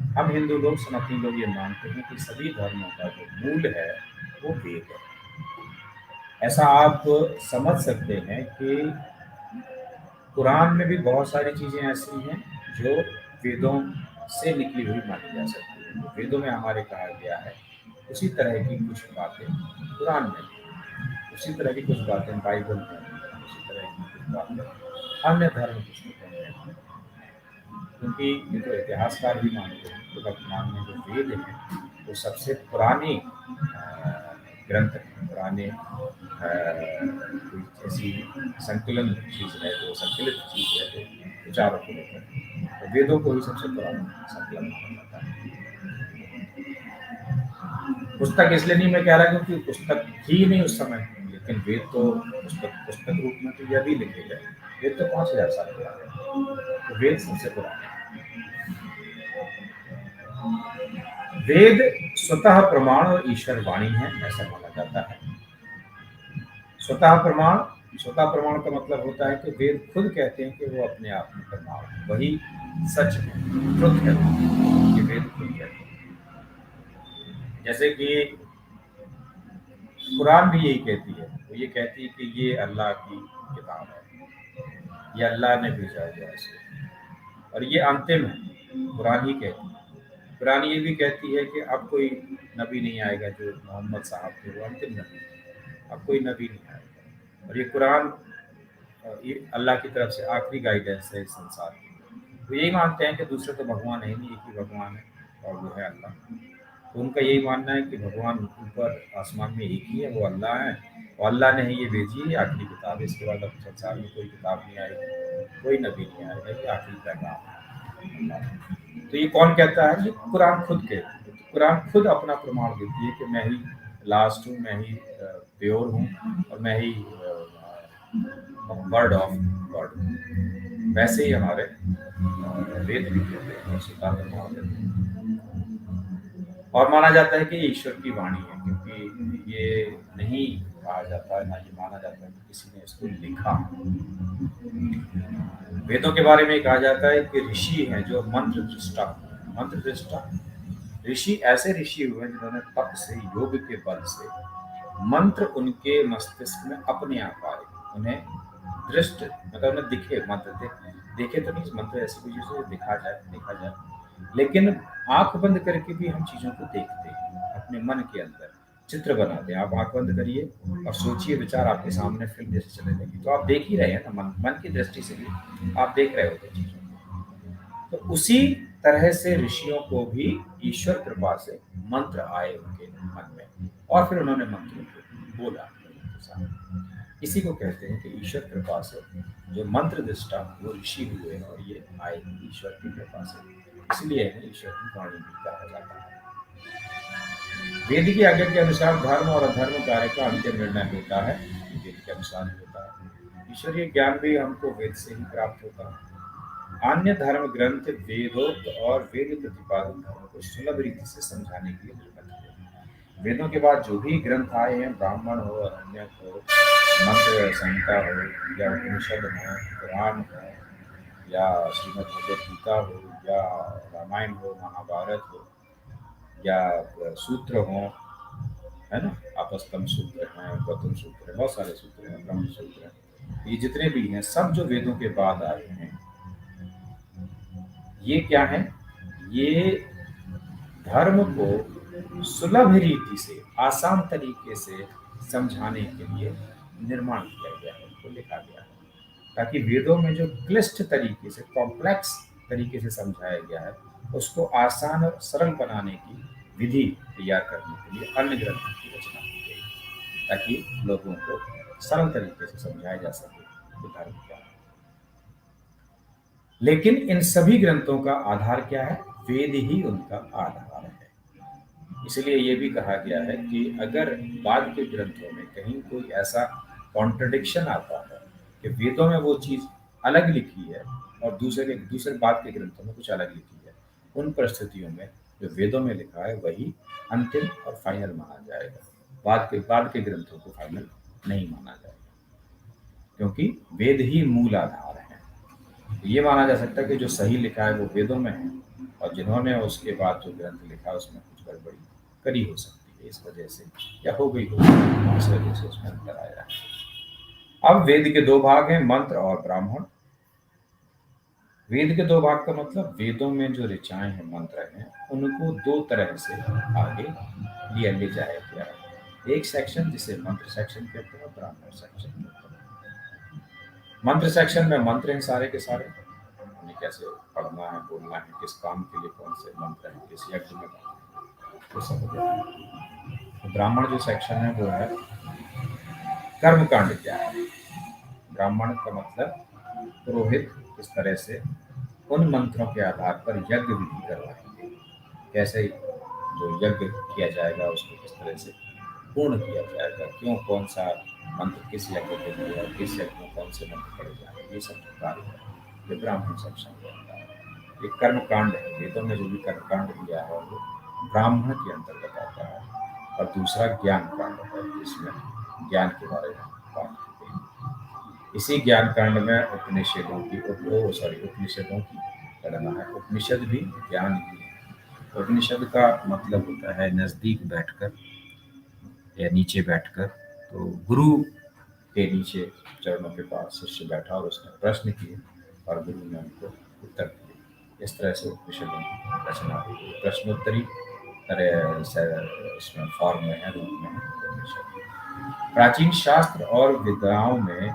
हम हिंदू लोग, सनातनी लोग ये मानते हैं कि सभी धर्मों का जो मूल है वो वेद है। ऐसा आप समझ सकते हैं कि कुरान में भी बहुत सारी चीजें ऐसी हैं जो वेदों से निकली हुई मानी जा सकती है। वेदों में हमारे कहा गया है, उसी तरह की कुछ बातें कुरान में, उसी तरह की कुछ बातें बाइबल में, उसी तरह की कुछ बातें अन्य धर्म पुस्तकों में। क्योंकि ये तो इतिहासकार भी मानते हैं कि वर्तमान में जो वेद हैं वो सबसे पुराने ग्रंथ हैं, पुराने कोई ऐसी संकलन चीज़ है, जो संकलित चीज़ है जो विचारों को लेकर, तो वेदों को ही सबसे पुराना संकलन माना जाता है। पुस्तक इसलिए नहीं मैं कह रहा क्योंकि पुस्तक थी नहीं उस समय, लेकिन वेद तो पुस्तक रूप में तो यह भी लिखे गए। वेद तो 5000 साल पुराने हैं, तो वेद सबसे पुराने हैं। वेद स्वतः प्रमाण और ईश्वर वाणी है, ऐसा माना जाता है। स्वतः प्रमाण का मतलब होता है कि वेद खुद कहते हैं कि वो अपने आप में प्रमाण है, वही सच है, ट्रुथ है, ये वेद खुद कहते हैं। जैसे कि कुरान भी यही कहती है, वो ये कहती है कि ये अल्लाह की किताब है, ये अल्लाह ने भेजा हुआ है इसको, और ये अंतिम है। कुरान ही कहती है। कुरान ये भी कहती है कि अब कोई नबी नहीं आएगा, जो मोहम्मद साहब थे वो अंतिम नबी, अब कोई नबी नहीं आएगा। और ये कुरान ये अल्लाह की तरफ से आखिरी गाइडेंस है इस संसार की। वो यही मानते हैं कि दूसरे तो भगवान है ही नहीं, एक ही भगवान है और वो है अल्लाह। तो उनका यही मानना है कि भगवान ऊपर आसमान में एक ही है, वो अल्लाह है, और अल्लाह ने ही ये भेजी है, आखिरी किताब है। इसके बाद अब संसार में कोई किताब नहीं आएगी, कोई नबी नहीं आएगा, ये आखिरी पैगाम है। तो ये कौन कहता है? ये कुरान खुद कहती है। तो कुरान खुद अपना प्रमाण देती है कि मैं ही लास्ट हूँ, मैं ही प्योर हूँ, और मैं ही वर्ड ऑफ गॉड हूँ। वैसे ही हमारे वेद भी कहते हैं और स्वतः प्रमाण देते हैं। और माना जाता है कि ये ईश्वर की वाणी है, क्योंकि ये नहीं कहा जाता है, ना ये माना जाता है कि किसी ने इसको लिखा। वेदों के बारे में कहा जाता है कि ऋषि हैं जो मंत्र दृष्टा ऋषि ऐसे ऋषि हुए जिन्होंने तप से, योग के बल से मंत्र उनके मस्तिष्क में अपने आप आए, उन्हें दृष्ट मतलब उन्हें दिखे मंत्र, देखे तो नहीं, मंत्र ऐसी कोई चीज है देखा जाए, लेकिन आंख बंद करके भी हम चीजों को देखते हैं, अपने मन के अंदर चित्र बनाते हैं। आप आंख बंद करिए और सोचिए, विचार आपके सामने फिल्म जैसे चले जाएगी, तो आप देख ही रहे हैं ना, मन की दृष्टि से भी आप देख रहे होते चीजों को। तो उसी तरह से ऋषियों को भी ईश्वर कृपा से मंत्र आए उनके मन में, और फिर उन्होंने मंत्रों को बोला। इसी को कहते हैं कि ईश्वर कृपा से जो मंत्र दृष्टा वो ऋषि हुए और ये आए ईश्वर की कृपा से, इसलिए ईश्वर की वाणी भी कहा जाता है। वेद की आज्ञा के अनुसार धर्म और अधर्म कार्य का अंतिम निर्णय होता है, वेद के अनुसार ही होता है। ईश्वरीय ज्ञान भी हमको वेद से ही प्राप्त होता है। अन्य धर्म ग्रंथ वेदोक्त और वेद प्रतिपादित धर्म को सुलभ रीति से समझाने के लिए निर्मित हुए। वेदों के बाद जो भी ग्रंथ आए हैं, ब्राह्मण हो, अरण्य हो, मंत्र संहिता हो, या उपनिषद हो, पुराण हो, या श्रीमद् भगवद गीता हो, या रामायण हो, महाभारत हो, या सूत्र हो, है ना, आपस्तम सूत्र हैं, गौतम सूत्र है, बहुत सारे सूत्र हैं, ब्रह्म सूत्र है, ये जितने भी हैं सब जो वेदों के बाद आए हैं, ये क्या है? ये धर्म को सुलभ रीति से, आसान तरीके से समझाने के लिए निर्माण किया गया है, उनको लिखा गया है, ताकि वेदों में जो क्लिष्ट तरीके से, कॉम्प्लेक्स तरीके से समझाया गया है, उसको आसान और सरल बनाने की विधि तैयार करने के लिए अन्य ग्रंथों की रचना की गई, ताकि लोगों को सरल तरीके से समझाया जा सके कि धर्म क्या है। लेकिन इन सभी ग्रंथों का आधार क्या है? वेद ही उनका आधार है। इसलिए ये भी कहा गया है कि अगर बाद के ग्रंथों में कहीं कोई ऐसा कॉन्ट्रडिक्शन आता है कि वेदों में वो चीज अलग लिखी है और दूसरे बाद के ग्रंथों में कुछ अलग लिखी है, उन परिस्थितियों में जो वेदों में लिखा है वही अंतिम और फाइनल माना जाएगा, बाद के ग्रंथों को फाइनल नहीं माना जाएगा, क्योंकि वेद ही मूल आधार है। ये माना जा सकता है कि जो सही लिखा है वो वेदों में है, और जिन्होंने उसके बाद जो ग्रंथ लिखा है उसमें कुछ गड़बड़ी करी हो सकती है, इस वजह से, या हो गई हो, इस वजह से उसमें अंतर आया है। अब वेद के दो भाग हैं, मंत्र और ब्राह्मण। वेद के दो भाग का मतलब वेदों में जो ऋचाएं हैं, मंत्र हैं, उनको दो तरह से आगे ले जाया गया है। एक सेक्शन जिसे मंत्र सेक्शन कहते हैं, ब्राह्मण सेक्शन कहते हैं। मंत्र सेक्शन में मंत्र हैं सारे के सारे, हमें कैसे पढ़ना है, बोलना है, किस काम के लिए कौन से मंत्र है, किस यज्ञ में तो सब। तो ब्राह्मण जो सेक्शन है वो है कर्मकांड क्या है। ब्राह्मण का मतलब पुरोहित किस तरह से उन मंत्रों के आधार पर यज्ञ विधि करवाएंगे, कैसे जो यज्ञ किया जाएगा उसको किस तरह से पूर्ण किया जाएगा, क्यों, कौन सा मंत्र किस यज्ञ के लिए और किस यज्ञ में कौन से मंत्र पढ़े जाएंगे, ये सब जो कार्य है ये ब्राह्मण सब संभालता है। ये कर्मकांड है, वेदों में जो भी कर्मकांड दिया है वो ब्राह्मण के अंतर्गत आता है। और दूसरा ज्ञान कांड है, जिसमें ज्ञान के बारे में बात की गई है। इसी ज्ञान कांड में उपनिषदों की गणना है। उपनिषद भी ज्ञान ही है। उपनिषद का मतलब होता है नजदीक बैठकर या नीचे बैठकर। तो गुरु के नीचे चरणों के पास शिष्य बैठा और उसने प्रश्न किए और गुरु ने उनको उत्तर दिए। इस तरह से उपनिषदों की रचना हुई है। प्रश्नोत्तरी तरह इसमें फॉर्म में है, रूप में है उपनिषद। प्राचीन शास्त्र और विद्याओं में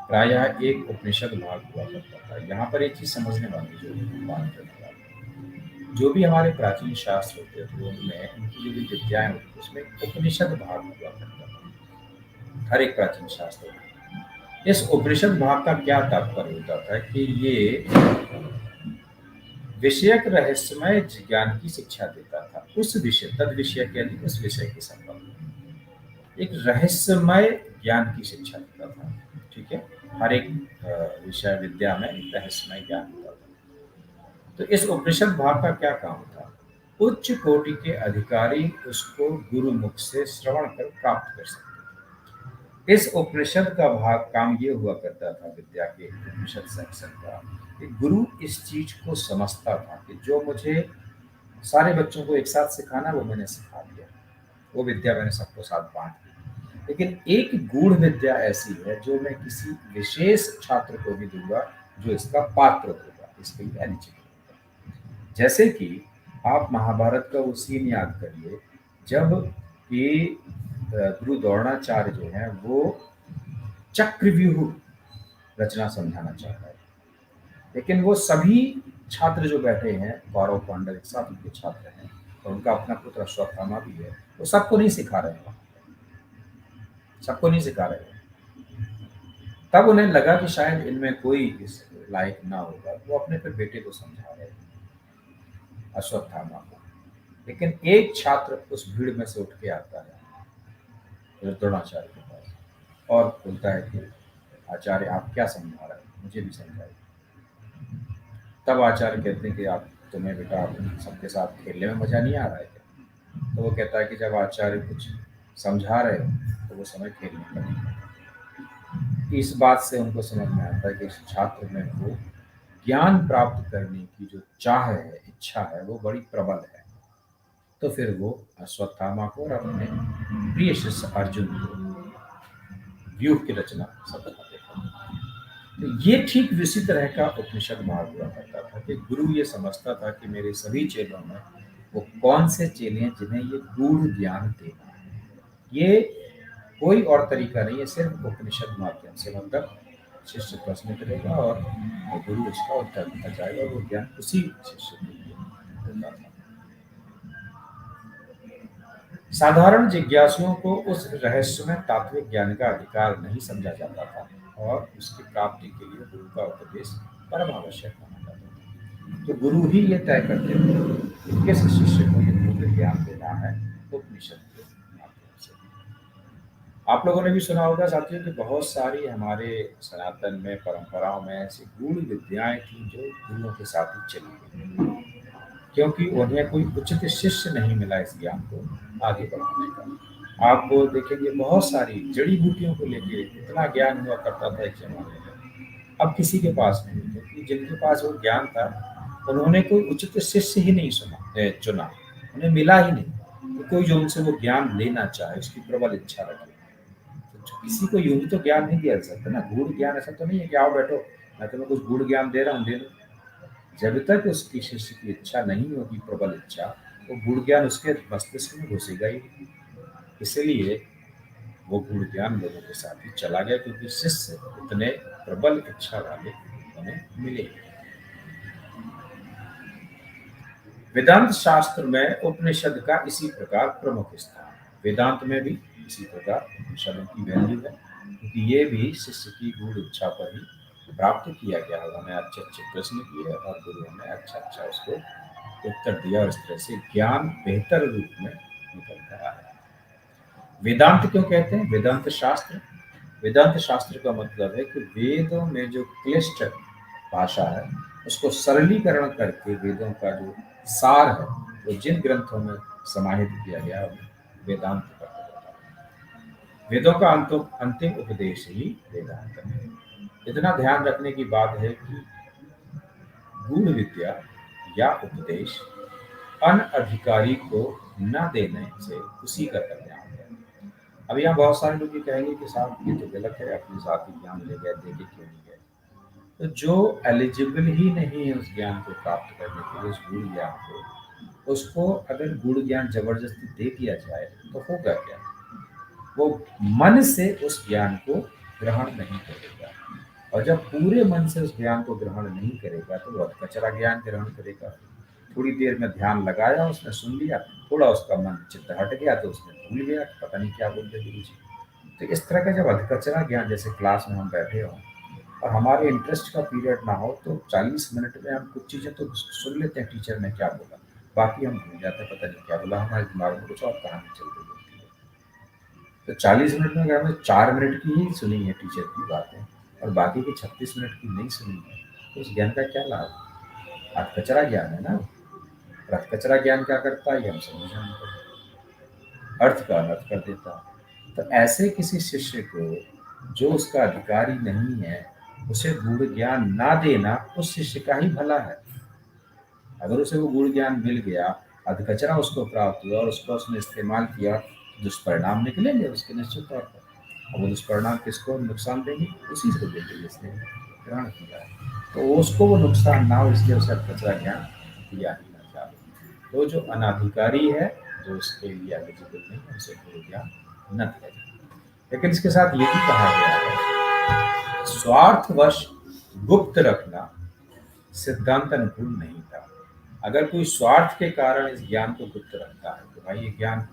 प्रायः एक उपनिषद भाग हुआ करता था। यहाँ पर एक चीज समझने वाली जो बात करने वाली, जो भी हमारे प्राचीन शास्त्र होते थे उनमें उनकी जो भी विद्याएं होती उसमें उपनिषद भाग हुआ करता था हर एक प्राचीन शास्त्र में। इस उपनिषद भाग का क्या तात्पर्य होता था कि ये विषयक रहस्यमय ज्ञान की शिक्षा देता था। उस विषय तद विषय यानी उस विषय के संबंध में एक रहस्यमय ज्ञान की शिक्षा देता था। ठीक है, हर एक विषय विद्या में एक रहस्यमय ज्ञान होता था। तो इस उपनिषद भाग का क्या काम था? उच्च कोटि के अधिकारी उसको गुरु मुख से श्रवण कर प्राप्त कर सकते। इस उपनिषद का भाग काम ये हुआ करता था विद्या के उपनिषद सेक्शन का कि गुरु इस चीज को समझता था कि जो मुझे सारे बच्चों को एक साथ सिखाना वो मैंने सिखा दिया, वो विद्या मैंने सबको साथ बांट दी, लेकिन एक गूढ़ विद्या ऐसी है जो मैं किसी विशेष छात्र को भी दूंगा जो इसका पात्र होगा, इसके लिए एलिजिबल होगा। जैसे कि आप महाभारत का वो सीन याद करिए जब कि गुरु द्रोणाचार्य जो है वो चक्रव्यूह रचना समझाना चाहता है, लेकिन वो सभी छात्र जो बैठे हैं कौरव पांडव एक साथ उनके छात्र हैं और उनका अपना पुत्र अश्वत्थामा भी है, वो सबको नहीं सिखा रहे हैं, सबको नहीं सिखा रहे हैं। तब उन्हें लगा कि शायद इनमें कोई इस लायक ना होगा, वो अपने फिर बेटे को समझा रहे हैं अश्वत्थामा को। लेकिन एक छात्र उस भीड़ में से उठ के आता है द्रोणाचार्य के पास और बोलता है कि आचार्य आप क्या समझा रहे हैं, मुझे भी समझाइए। तब आचार्य कहते हैं कि आप तुम्हें बेटा सबके साथ खेलने में मजा नहीं आ रहा है क्या? तो वो कहता है कि जब आचार्य कुछ समझा रहे हो तो वो समय खेलने का नहीं। इस बात से उनको समझ में आता है कि इस छात्र में वो ज्ञान प्राप्त करने की जो चाह है, इच्छा है, वो बड़ी प्रबल है। तो फिर वो अश्वत्थामा को और अपने प्रिय शिष्य अर्जुन को व्यूह की रचना समझाते हैं। तो ये ठीक इसी तरह का उपनिषद भाग हुआ करता था कि गुरु ये समझता था कि मेरे सभी चेलों में वो कौन से चेले हैं जिन्हें ये गूढ़ ज्ञान देना है। ये कोई और तरीका नहीं है, सिर्फ उपनिषद माध्यम से। मतलब शिष्य प्रश्न करेगा और गुरु उसका उत्तर देता जाएगा और वो ज्ञान उसी शिष्य के लिए होता था। साधारण जिज्ञासुओं को उस रहस्यमय तात्विक ज्ञान का अधिकार नहीं समझा जाता था और उसकी प्राप्ति के लिए गुरु का उपदेश परम आवश्यक माना जाता था। तो गुरु ही ये तय करते थे कि किस शिष्य को ये गूढ़ ज्ञान देना है उपनिषद के माध्यम से। आप लोगों ने भी सुना होगा साथियों कि बहुत सारी हमारे सनातन में परंपराओं में ऐसी गूढ़ विद्याएं थी जो गुरुओं के साथ ही चली गई, क्योंकि उन्हें कोई उचित शिष्य नहीं मिला इस ज्ञान को आगे बढ़ाने का। आप देखेंगे बहुत सारी जड़ी बूटियों को लेकर इतना ज्ञान हुआ करता था एक जमाने में, अब किसी के पास नहीं, क्योंकि जिनके पास वो ज्ञान था उन्होंने कोई उचित शिष्य ही नहीं चुना, उन्हें मिला ही नहीं। तो कोई जो उनसे वो ज्ञान लेना चाहे, उसकी प्रबल इच्छा रखे, तो किसी को यूं ही तो ज्ञान नहीं दिया जा सकता ना। गूढ़ ज्ञान ऐसा तो नहीं है कि आओ बैठो मैं तुम्हें कुछ गूढ़ ज्ञान दे रहा हूँ, दे दो। जब तक उसकी शिष्य की इच्छा नहीं होगी, प्रबल इच्छा, वो गूढ़ ज्ञान उसके मस्तिष्क में घुसेगा ही नहीं। इसलिए वो गूढ़ ज्ञान लोगों के साथ ही चला गया, क्योंकि शिष्य इतने प्रबल इच्छा वाले उन्हें मिले। वेदांत शास्त्र में उपनिषद का इसी प्रकार प्रमुख स्थान है। वेदांत में भी इसी प्रकार उपनिषदों की वैल्यू है, क्योंकि ये भी शिष्य की गूढ़ इच्छा पर ही प्राप्त किया गया। उन्होंने अच्छे अच्छे प्रश्न किए और गुरुओं ने अच्छा अच्छा उसको उत्तर दिया और इस तरह से ज्ञान बेहतर रूप में निकल कर आया। वेदांत क्यों कहते हैं? वेदांत शास्त्र का मतलब है कि वेदों में जो क्लिष्ट भाषा है उसको सरलीकरण करके वेदों का जो सार है वो जिन ग्रंथों में समाहित किया गया है उन्हें वेदांत कहा जाता है। वेदों का अंतिम उपदेश ही वेदांत है। इतना ध्यान रखने की बात है कि गूढ़ विद्या या उपदेश अनअधिकारी को न देने से उसी का कल्याण है। अब यहाँ बहुत सारे लोग ये कहेंगे कि साहब ये तो गलत है, अपने साथी ज्ञान ले गए, दे के क्यों नहीं गए? तो जो एलिजिबल ही नहीं है उस ज्ञान को प्राप्त करने के लिए, उस गुण ज्ञान को, उसको अगर गुण ज्ञान जबरदस्ती दे दिया जाए तो होगा क्या? वो मन से उस ज्ञान को ग्रहण नहीं करेगा, और जब पूरे मन से उस ज्ञान को ग्रहण नहीं करेगा तो वह कचरा ज्ञान ग्रहण करेगा। थोड़ी देर में ध्यान लगाया, उसने सुन लिया, थोड़ा उसका मन चित्त हट गया तो उसने भूल गया, पता नहीं क्या बोल रहे गुरु जी। तो इस तरह का जब अधकचरा ज्ञान, जैसे क्लास में हम बैठे हों और हमारे इंटरेस्ट का पीरियड ना हो तो 40 मिनट में हम कुछ चीज़ें तो सुन लेते हैं टीचर ने क्या बोला, बाकी हम भूल जाते हैं, पता नहीं क्या बोला, हमारे दिमाग में कुछ और कहानी चल रही होती है। तो 40 मिनट में अगर हमने 4 मिनट की ही सुनी है टीचर की बातें और बाकी की 36 मिनट की नहीं सुनी है, तो उस ज्ञान का क्या लाभ? अधकचरा ज्ञान है ना। और अधकचरा ज्ञान क्या करता है ये हम समझ नहीं पाते, अर्थ का अनर्थ कर देता है। तो ऐसे किसी शिष्य को जो उसका अधिकारी नहीं है, उसे गूढ़ ज्ञान ना देना उस शिष्य का ही भला है। अगर उसे वो गूढ़ ज्ञान मिल गया, अधकचरा उसको प्राप्त हुआ और उसका उसने इस्तेमाल किया, दुष्परिणाम निकलेंगे उसके निश्चित तौर पर। और वो दुष्परिणाम किसको नुकसान देंगे? उसी को देंगे जिसने ग्रहण किया है। तो उसको वो नुकसान ना हो इसलिए उसे अधकचरा ज्ञान दिया ही ना जाए। तो जो अनाधिकारी है, जो उसके लिए एलिजिबल नहीं है, उसे गूढ़ ज्ञान न दिया जाए। लेकिन इसके साथ ये भी कहा गया है, स्वार्थवश गुप्त रखना सिद्धांत अनुकूल नहीं था। अगर कोई स्वार्थ के कारण इस ज्ञान को गुप्त रखता है तो भाई ये ज्ञान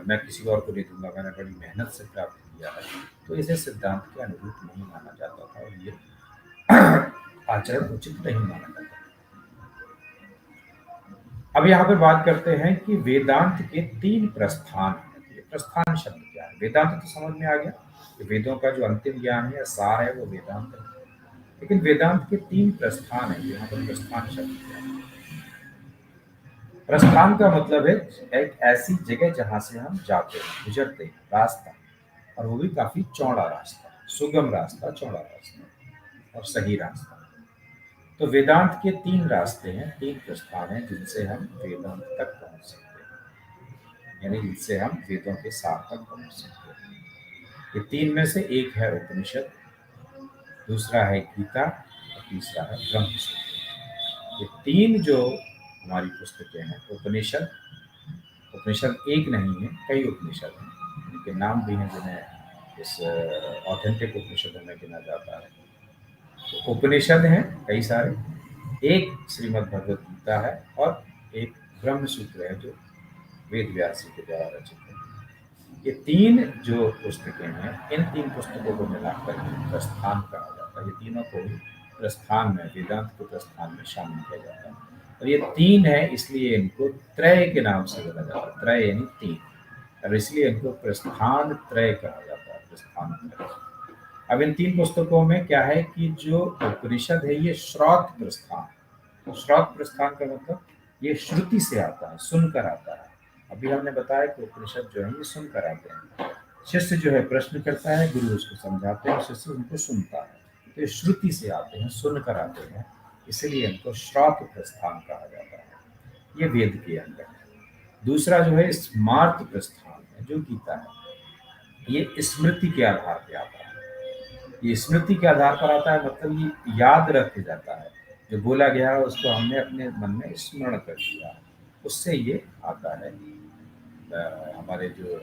मैं किसी और को दे दूंगा, मैंने बड़ी मेहनत से प्राप्त किया है, तो इसे सिद्धांत के अनुरूप नहीं माना जाता था और ये आचरण उचित नहीं माना जाता। अब यहाँ पे बात करते हैं कि वेदांत के 3 प्रस्थान हैं। प्रस्थान शब्द क्या है? वेदांत तो समझ में आ गया कि वेदों का जो अंतिम ज्ञान है, सार है, वो वेदांत है। लेकिन वेदांत के 3 प्रस्थान है। यहाँ पर प्रस्थान शब्द क्या है? प्रस्थान का मतलब है एक ऐसी जगह जहां से हम जाते हैं, गुजरते हैं, रास्ता, और वो भी काफी चौड़ा रास्ता, सुगम रास्ता, चौड़ा रास्ता और सही रास्ता। तो वेदांत के 3 रास्ते हैं, 3 प्रस्थान हैं जिनसे हम वेदांत तक पहुंच सकते हैं, यानी जिनसे हम वेदों के सार तक पहुंच सकते हैं। ये 3 में से एक है उपनिषद, दूसरा है गीता और तीसरा है ब्रह्मसूत्र। ये 3 जो हमारी पुस्तकें हैं, उपनिषद एक नहीं है, कई उपनिषद हैं, उनके नाम भी हैं जिन्हें इस ऑथेंटिक उपनिषदों में गिना जाता है। तो उपनिषद हैं कई सारे, एक श्रीमद् भगवत गीता है और एक ब्रह्म सूत्र है जो वेद व्यास जी के द्वारा रचित है। ये 3 जो पुस्तकें हैं, इन 3 पुस्तकों को मिलाकर प्रस्थान कहा जाता है। ये तीनों को ही प्रस्थान में, वेदांत के प्रस्थान में शामिल किया जाता है। और ये 3 है इसलिए इनको त्रय के नाम से बोला जाता है। त्रय यानी 3, और इसलिए इनको प्रस्थान त्रय कहा जाता है, प्रस्थान त्रय। अब इन 3 पुस्तकों में क्या है कि जो उपनिषद है ये श्रौत प्रस्थान। श्रौत प्रस्थान का मतलब ये श्रुति से आता है, सुनकर आता है। अभी हमने बताया कि उपनिषद जो है ये सुनकर आते हैं। शिष्य जो है प्रश्न करता है, गुरु उसको समझाते हैं, शिष्य उनको सुनता है। तो ये श्रुति से आते हैं, सुनकर आते हैं, इसलिए इनको श्रौत प्रस्थान कहा जाता है। ये वेद के अंदर है। दूसरा जो है स्मार्त प्रस्थान है, जो गीता है, ये स्मृति के आधार पर आता है। ये स्मृति के आधार पर आता है, मतलब ये याद रख जाता है, जो बोला गया है उसको हमने अपने मन में स्मरण कर दिया, उससे ये आता है। हमारे जो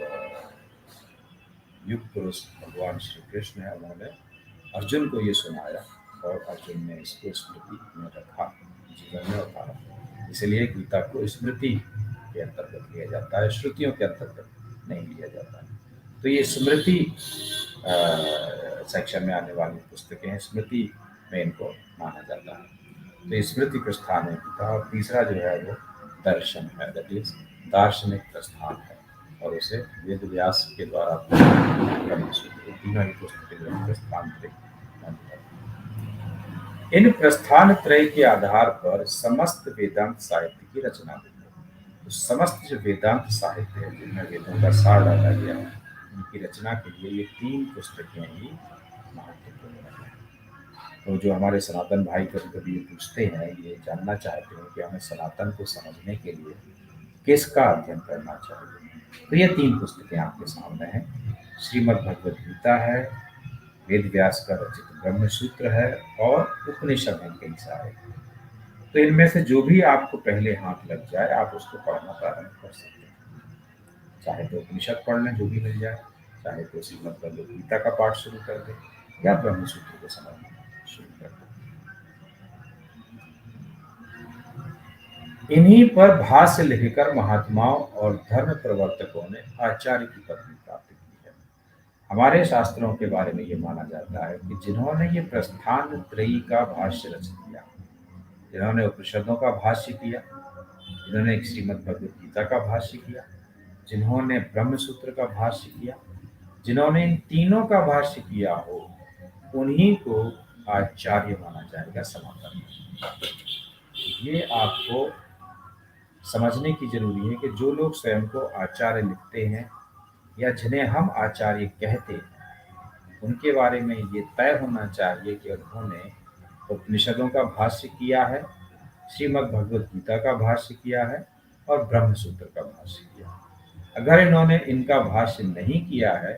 युग पुरुष भगवान श्री कृष्ण है, उन्होंने अर्जुन को ये सुनाया और अर्जुन ने इसको स्मृति में रखा, जीवन में उतारा। इसलिए गीता को स्मृति के अंतर्गत लिया जाता है, श्रुतियों के अंतर्गत नहीं लिया जाता है। तो ये स्मृति सेक्शन में आने वाली पुस्तकें हैं, स्मृति में इनको माना जाता है। तो स्मृति प्रस्थान है गीता। और तीसरा जो है वो दर्शन है, दैट इज दार्शनिक प्रस्थान है, और उसे वेद व्यास के द्वारा ब्रह्मसूत्र, तीनों ही पुस्तकें जो हैं प्रस्थान त्रय नाम है। इन प्रस्थान त्रय के आधार पर समस्त वेदांत साहित्य की रचना हुई है। तो समस्त जो वेदांत साहित्य है जिनमें वेदों का सार डाला गया है, उनकी रचना के लिए ये 3 पुस्तकें ही महत्वपूर्ण है। तो जो हमारे सनातन भाई कभी कभी ये पूछते हैं, ये जानना चाहते हैं कि हमें सनातन को समझने के लिए किसका अध्ययन करना चाहिए, तो ये 3 पुस्तकें आपके सामने हैं। श्रीमद् भगवद गीता है, वेद व्यास का रचित ब्रह्म सूत्र है, और उपनिषद हैं कई सारे। तो इनमें से जो भी आपको पहले हाथ लग जाए आप उसको पढ़ना प्रारंभ कर सकते हैं। चाहे तो उपनिषद पढ़ लें, जो भी मिल जाए, चाहे तो श्रीमद् भगवद गीता का पाठ शुरू कर दें, या ब्रह्म सूत्र को समझना शुरू कर दें। इन्हीं पर भाष्य लिखकर महात्माओं और धर्म प्रवर्तकों ने आचार्य की पदवी प्राप्त की है। हमारे शास्त्रों के बारे में ये माना जाता है कि जिन्होंने ये प्रस्थान त्रयी का भाष्य रच दिया, जिन्होंने उपनिषदों का भाष्य किया, जिन्होंने श्रीमद् भगवद गीता का भाष्य किया, जिन्होंने ब्रह्म सूत्र का भाष्य किया, जिन्होंने इन तीनों का भाष्य किया हो, उन्हीं को आचार्य माना जाएगा सनातन में। ये आपको समझने की जरूरी है कि जो लोग स्वयं को आचार्य लिखते हैं या जिन्हें हम आचार्य कहते हैं, उनके बारे में ये तय होना चाहिए कि उन्होंने उपनिषदों का भाष्य किया है, श्रीमद् भगवद गीता का भाष्य किया है, और ब्रह्म सूत्र का भाष्य किया है। अगर इन्होंने इनका भाष्य नहीं किया है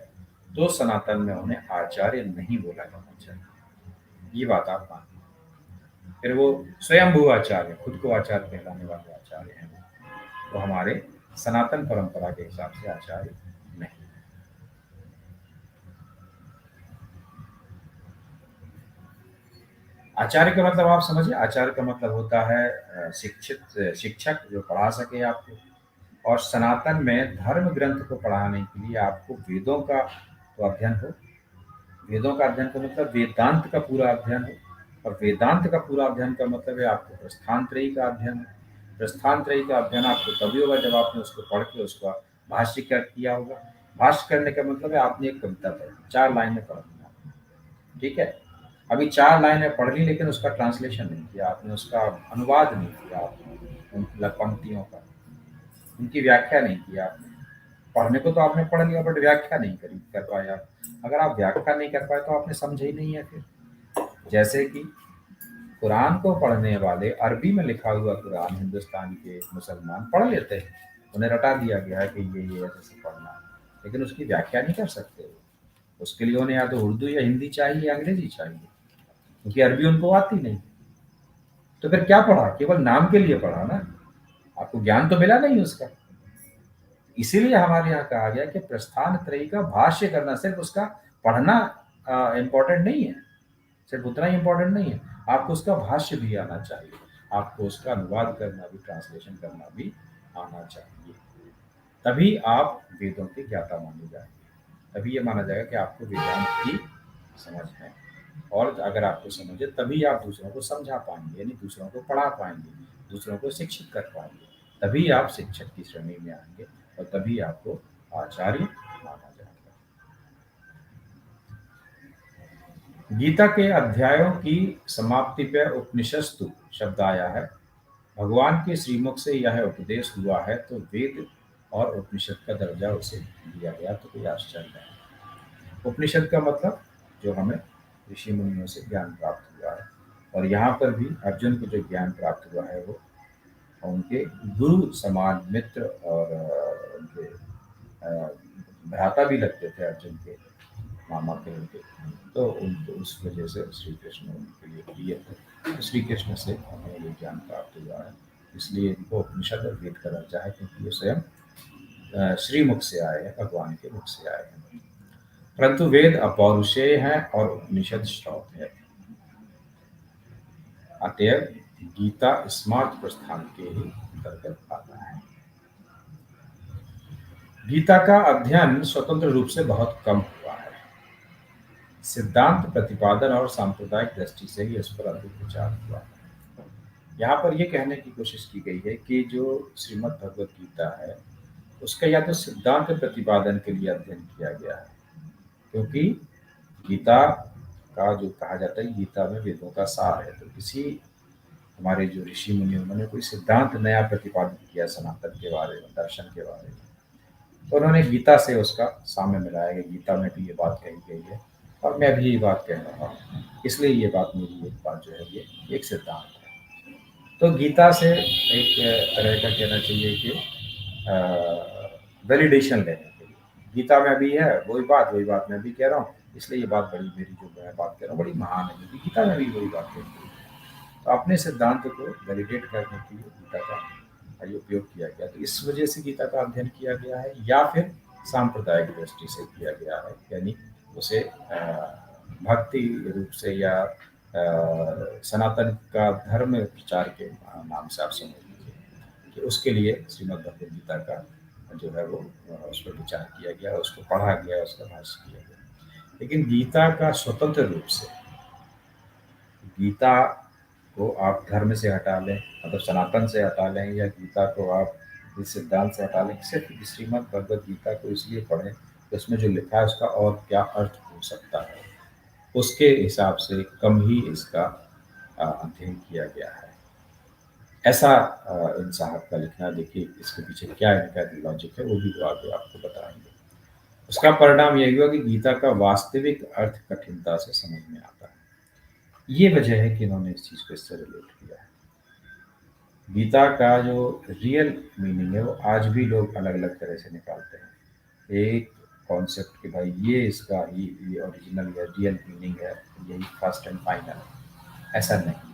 तो सनातन में उन्हें आचार्य नहीं बोला जाना चाहिए। ये बात आप मानिए। फिर वो स्वयंभू आचार्य, खुद को आचार्य कहलाने वाले आचार्य हैं, वो हमारे सनातन परंपरा के हिसाब से आचार्य नहीं। आचार्य का मतलब आप समझिए, आचार्य का मतलब होता है शिक्षक जो पढ़ा सके आपको। और सनातन में धर्म ग्रंथ को पढ़ाने के लिए आपको वेदों का तो अध्ययन हो, वेदों का अध्ययन का मतलब वेदांत का पूरा अध्ययन हो, और वेदांत का पूरा अध्ययन का मतलब है आपको प्रस्थान त्रयी का अध्ययन हो। प्रस्थान त्रयी का अध्ययन आपको तभी होगा जब आपने उसको पढ़ के उसका भाष्य किया होगा। भाष्य करने का मतलब है आपने एक कविता पढ़ी, 4 लाइनें पढ़ ली आपने, ठीक है। अभी 4 लाइनें पढ़ ली लेकिन उसका ट्रांसलेशन नहीं किया आपने, उसका अनुवाद नहीं किया आपने, उन पंक्तियों का, उनकी व्याख्या नहीं किया आपने। पढ़ने को तो आपने पढ़ लिया बट व्याख्या नहीं कर पाए आप। अगर आप व्याख्या नहीं कर पाए तो आपने समझे ही नहीं है। फिर जैसे कि कुरान को पढ़ने वाले, अरबी में लिखा हुआ कुरान हिंदुस्तान के मुसलमान पढ़ लेते हैं, उन्हें रटा दिया गया है कि ये ऐसे पढ़ना है, लेकिन उसकी व्याख्या नहीं कर सकते। उसके लिए उन्हें या तो उर्दू या हिंदी चाहिए या अंग्रेजी चाहिए, क्योंकि अरबी उनको आती नहीं। तो फिर क्या पढ़ा? केवल नाम के लिए पढ़ा ना, आपको ज्ञान तो मिला नहीं उसका। इसीलिए हमारे यहाँ कहा गया कि प्रस्थान त्रयी का भाष्य करना, सिर्फ उसका पढ़ना इम्पोर्टेंट नहीं है, सिर्फ उतना ही इम्पोर्टेंट नहीं है, आपको उसका भाष्य भी आना चाहिए, आपको उसका अनुवाद करना भी, ट्रांसलेशन करना भी आना चाहिए। तभी आप वेदों के ज्ञाता माने जाएंगे, तभी ये माना जाएगा कि आपको वेदांत की समझ है। और अगर आपको समझ है तभी आप दूसरों को समझा पाएंगे, यानी दूसरों को पढ़ा पाएंगे, दूसरों को शिक्षित कर पाएंगे, तभी आप शिक्षक की श्रेणी में आएंगे और तभी आपको आचार्य माना जाएगा। गीता के अध्यायों की समाप्ति पर उपनिषस्तु शब्द आया है। भगवान के श्रीमुख से यह उपदेश हुआ है तो वेद और उपनिषद का दर्जा उसे दिया गया, तो कोई आश्चर्य नहीं। उपनिषद का मतलब जो हमें ऋषि मुनियों से ज्ञान प्राप्त हुआ है, और यहाँ पर भी अर्जुन को जो ज्ञान प्राप्त हुआ है वो उनके गुरु समान मित्र और उनके भ्राता भी लगते थे अर्जुन के, मामा के उनके, तो उनको उस वजह से श्री कृष्ण उनके लिए प्रिय थे। तो श्री कृष्ण से हमें ये ज्ञान प्राप्त हुआ है, इसलिए इनको उपनिषद और वेद का दर्जा है, क्योंकि ये स्वयं श्रीमुख से आए हैं, भगवान के मुख से आए हैं। परंतु वेद अपौरुषेय है और उपनिषद श्रौत है, अतएव गीता स्मार्ट प्रस्थान के ही अंतर्गत आता है। गीता का अध्ययन स्वतंत्र रूप से बहुत कम हुआ है। सिद्धांत प्रतिपादन और सांप्रदायिक दृष्टि से ही इस पर अधिक विचार हुआ है। यहाँ पर ये कहने की कोशिश की गई है कि जो श्रीमद् भगवत गीता है, उसका या तो सिद्धांत प्रतिपादन के लिए अध्ययन किया गया है, क्योंकि गीता का जो कहा जाता है, गीता में वेदों का सार है। तो किसी हमारे जो ऋषि मुनि, उन्होंने कोई सिद्धांत नया प्रतिपादित किया सनातन के बारे में, दर्शन के बारे में, तो उन्होंने गीता से उसका साम्य मिलाया कि गीता में भी ये बात कही गई है और मैं भी ये बात कह रहा हूँ, इसलिए ये बात मेरी एक बात जो है ये एक सिद्धांत है। तो गीता से एक तरह का कहना चाहिए कि वैलिडेशन लेने के लिए, गीता में भी है वही बात मैं भी कह रहा हूँ, इसलिए ये बात बड़ी, मेरी जो मैं बात कह रहा हूँ बड़ी महान है, क्योंकि गीता में भी वही बात कही गई है। तो अपने सिद्धांत को वैलिडेट करने के लिए गीता का ये उपयोग किया गया। तो इस वजह से गीता का अध्ययन किया गया है, या फिर सांप्रदायिक दृष्टि से किया गया है, यानी उसे भक्ति रूप से या सनातन का धर्म प्रचार के नाम से आप समझ लीजिए कि उसके लिए श्रीमद् भगवद गीता का जो है वो उस पर विचार किया गया, उसको पढ़ा गया, उसका भाष्य किया गया। लेकिन गीता का स्वतंत्र रूप से, गीता को आप धर्म से हटा लें, मतलब सनातन से हटा लें, या गीता को आप इस सिद्धांत से हटा लें, सिर्फ श्रीमद् भगवद गीता को इसलिए पढ़ें कि उसमें जो लिखा है उसका और क्या अर्थ हो सकता है, उसके हिसाब से कम ही इसका अध्ययन किया गया है। ऐसा इन साहब का लिखना। देखिए इसके पीछे क्या इनका लॉजिक है, वो भी तो आगे आपको बताएंगे। उसका परिणाम यही हुआ कि गीता का वास्तविक अर्थ कठिनता से समझ में आता है। ये वजह है कि इन्होंने इस चीज़ को इससे रिलेट किया है। गीता का जो रियल मीनिंग है वो आज भी लोग अलग अलग तरह से निकालते हैं। एक कॉन्सेप्ट कि भाई ये इसका ये ओरिजिनल या रियल मीनिंग है, यही फर्स्ट एंड फाइनल, ऐसा नहीं।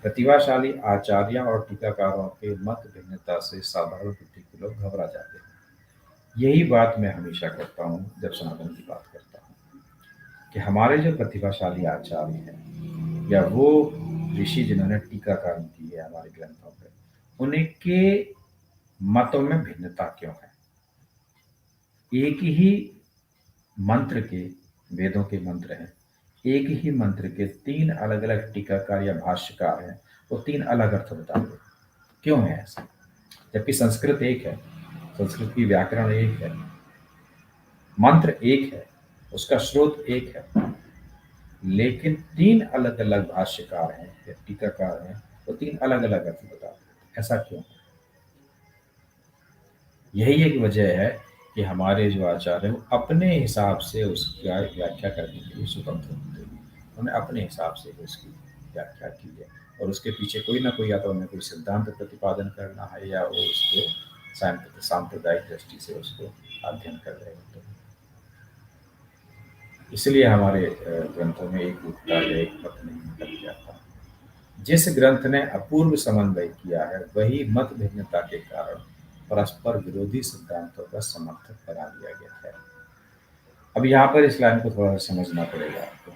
प्रतिभाशाली आचार्यों और टीकाकारों के मत भिन्नता से साधारण बुद्धि के लोग घबरा जाते हैं। यही बात मैं हमेशा करता हूँ जब सनातन की बात करता हूँ, कि हमारे जो प्रतिभाशाली आचार्य हैं या वो ऋषि जिन्होंने टीकाकारी की है हमारे ग्रंथों पर, उनके मतों में भिन्नता क्यों है? एक ही मंत्र के, वेदों के मंत्र हैं, एक ही मंत्र के तीन अलग अलग टीकाकार या भाष्यकार हैं, वो तीन अलग अर्थ बताते, क्यों है ऐसा? जबकि संस्कृत एक है, संस्कृत की व्याकरण एक है, मंत्र एक है, उसका स्रोत एक है, लेकिन तीन अलग अलग भाष्यकार हैं या टीकाकार हैं, वो तीन अलग अलग अर्थ बताते हैं। ऐसा क्यों है? यही एक वजह है कि हमारे जो आचार्य हैं वो अपने हिसाब से उसका व्याख्या करने के लिए स्वतंत्र होते हैं। उन्होंने अपने हिसाब से उसकी व्याख्या की है, और उसके पीछे कोई ना कोई, या तो उन्हें कोई सिद्धांत प्रतिपादन करना है, या वो उसको सांप्रदायिक दृष्टि से उसको अध्ययन कर रहे होते हैं। इसलिए हमारे ग्रंथों में एक रूपता या एक मत नहीं निकल जाता। जिस ग्रंथ ने अपूर्व समन्वय किया है, वही मत भिन्नता के कारण परस्पर विरोधी सिद्धांतों का समर्थक बना दिया गया है। अब यहाँ पर इस लाइन को थोड़ा सा समझना पड़ेगा आपको।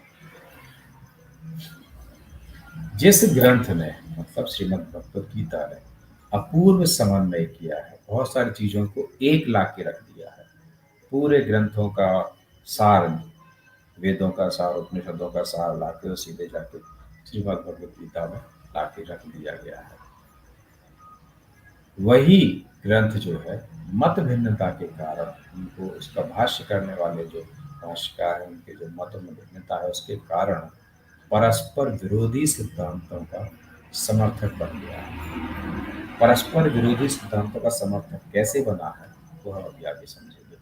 जिस ग्रंथ ने, मतलब श्रीमद् भगवद गीता ने अपूर्व समन्वय किया है, बहुत सारी चीजों को एक ला के रख दिया है, पूरे ग्रंथों का सार, वेदों का सार, उपनिषदों का सार लाके सीधे जाके श्रीमद् भगवद गीता में लाके रख दिया गया है। वही ग्रंथ जो है मत भिन्नता के कारण, उनको उसका भाष्य करने वाले जो भाष्यकार हैं, उनके जो मतों में भिन्नता है, उसके कारण परस्पर विरोधी सिद्धांतों का समर्थक बन गया है। परस्पर विरोधी सिद्धांतों का समर्थक कैसे बना है वो हम अभी आगे समझेंगे।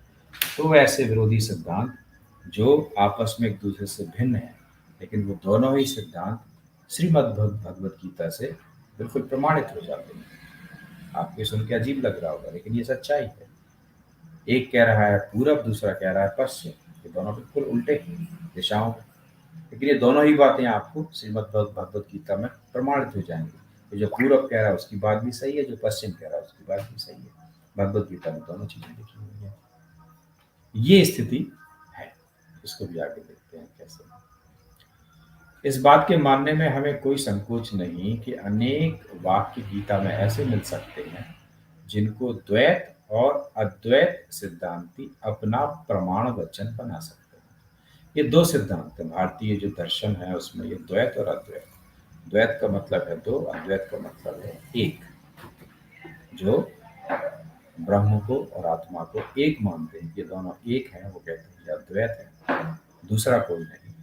तो ऐसे विरोधी सिद्धांत जो आपस में एक दूसरे से भिन्न है, लेकिन वो दोनों ही सिद्धांत श्रीमद् भगवद गीता से बिल्कुल प्रमाणित हो जाते हैं। आपको सुन के अजीब लग रहा होगा, लेकिन ये सच्चाई है। एक कह रहा है पूरब, दूसरा कह रहा है पश्चिम, ये दोनों बिल्कुल उल्टे दिशाओं में, लेकिन ये दोनों ही बातें आपको श्रीमद् भगवद गीता में प्रमाणित हो जाएंगी। तो जो पूरब कह रहा है उसकी बात भी सही है, जो पश्चिम कह रहा है उसकी बात भी सही है। भगवद गीता में दोनों चीजें लिखी हुई है। ये स्थिति है, इसको भी आगे देखते हैं कैसे। इस बात के मानने में हमें कोई संकोच नहीं कि अनेक वाक्य गीता में ऐसे मिल सकते हैं जिनको द्वैत और अद्वैत सिद्धांती अपना प्रमाण वचन बना सकते हैं। ये दो सिद्धांत, भारतीय जो दर्शन है उसमें ये द्वैत और अद्वैत द्वैत का मतलब है दो, अद्वैत का मतलब है एक। जो ब्रह्म को और आत्मा को एक मानते हैं, ये दोनों एक हैं, वो कहते हैं ये अद्वैत है, दूसरा कोई नहीं।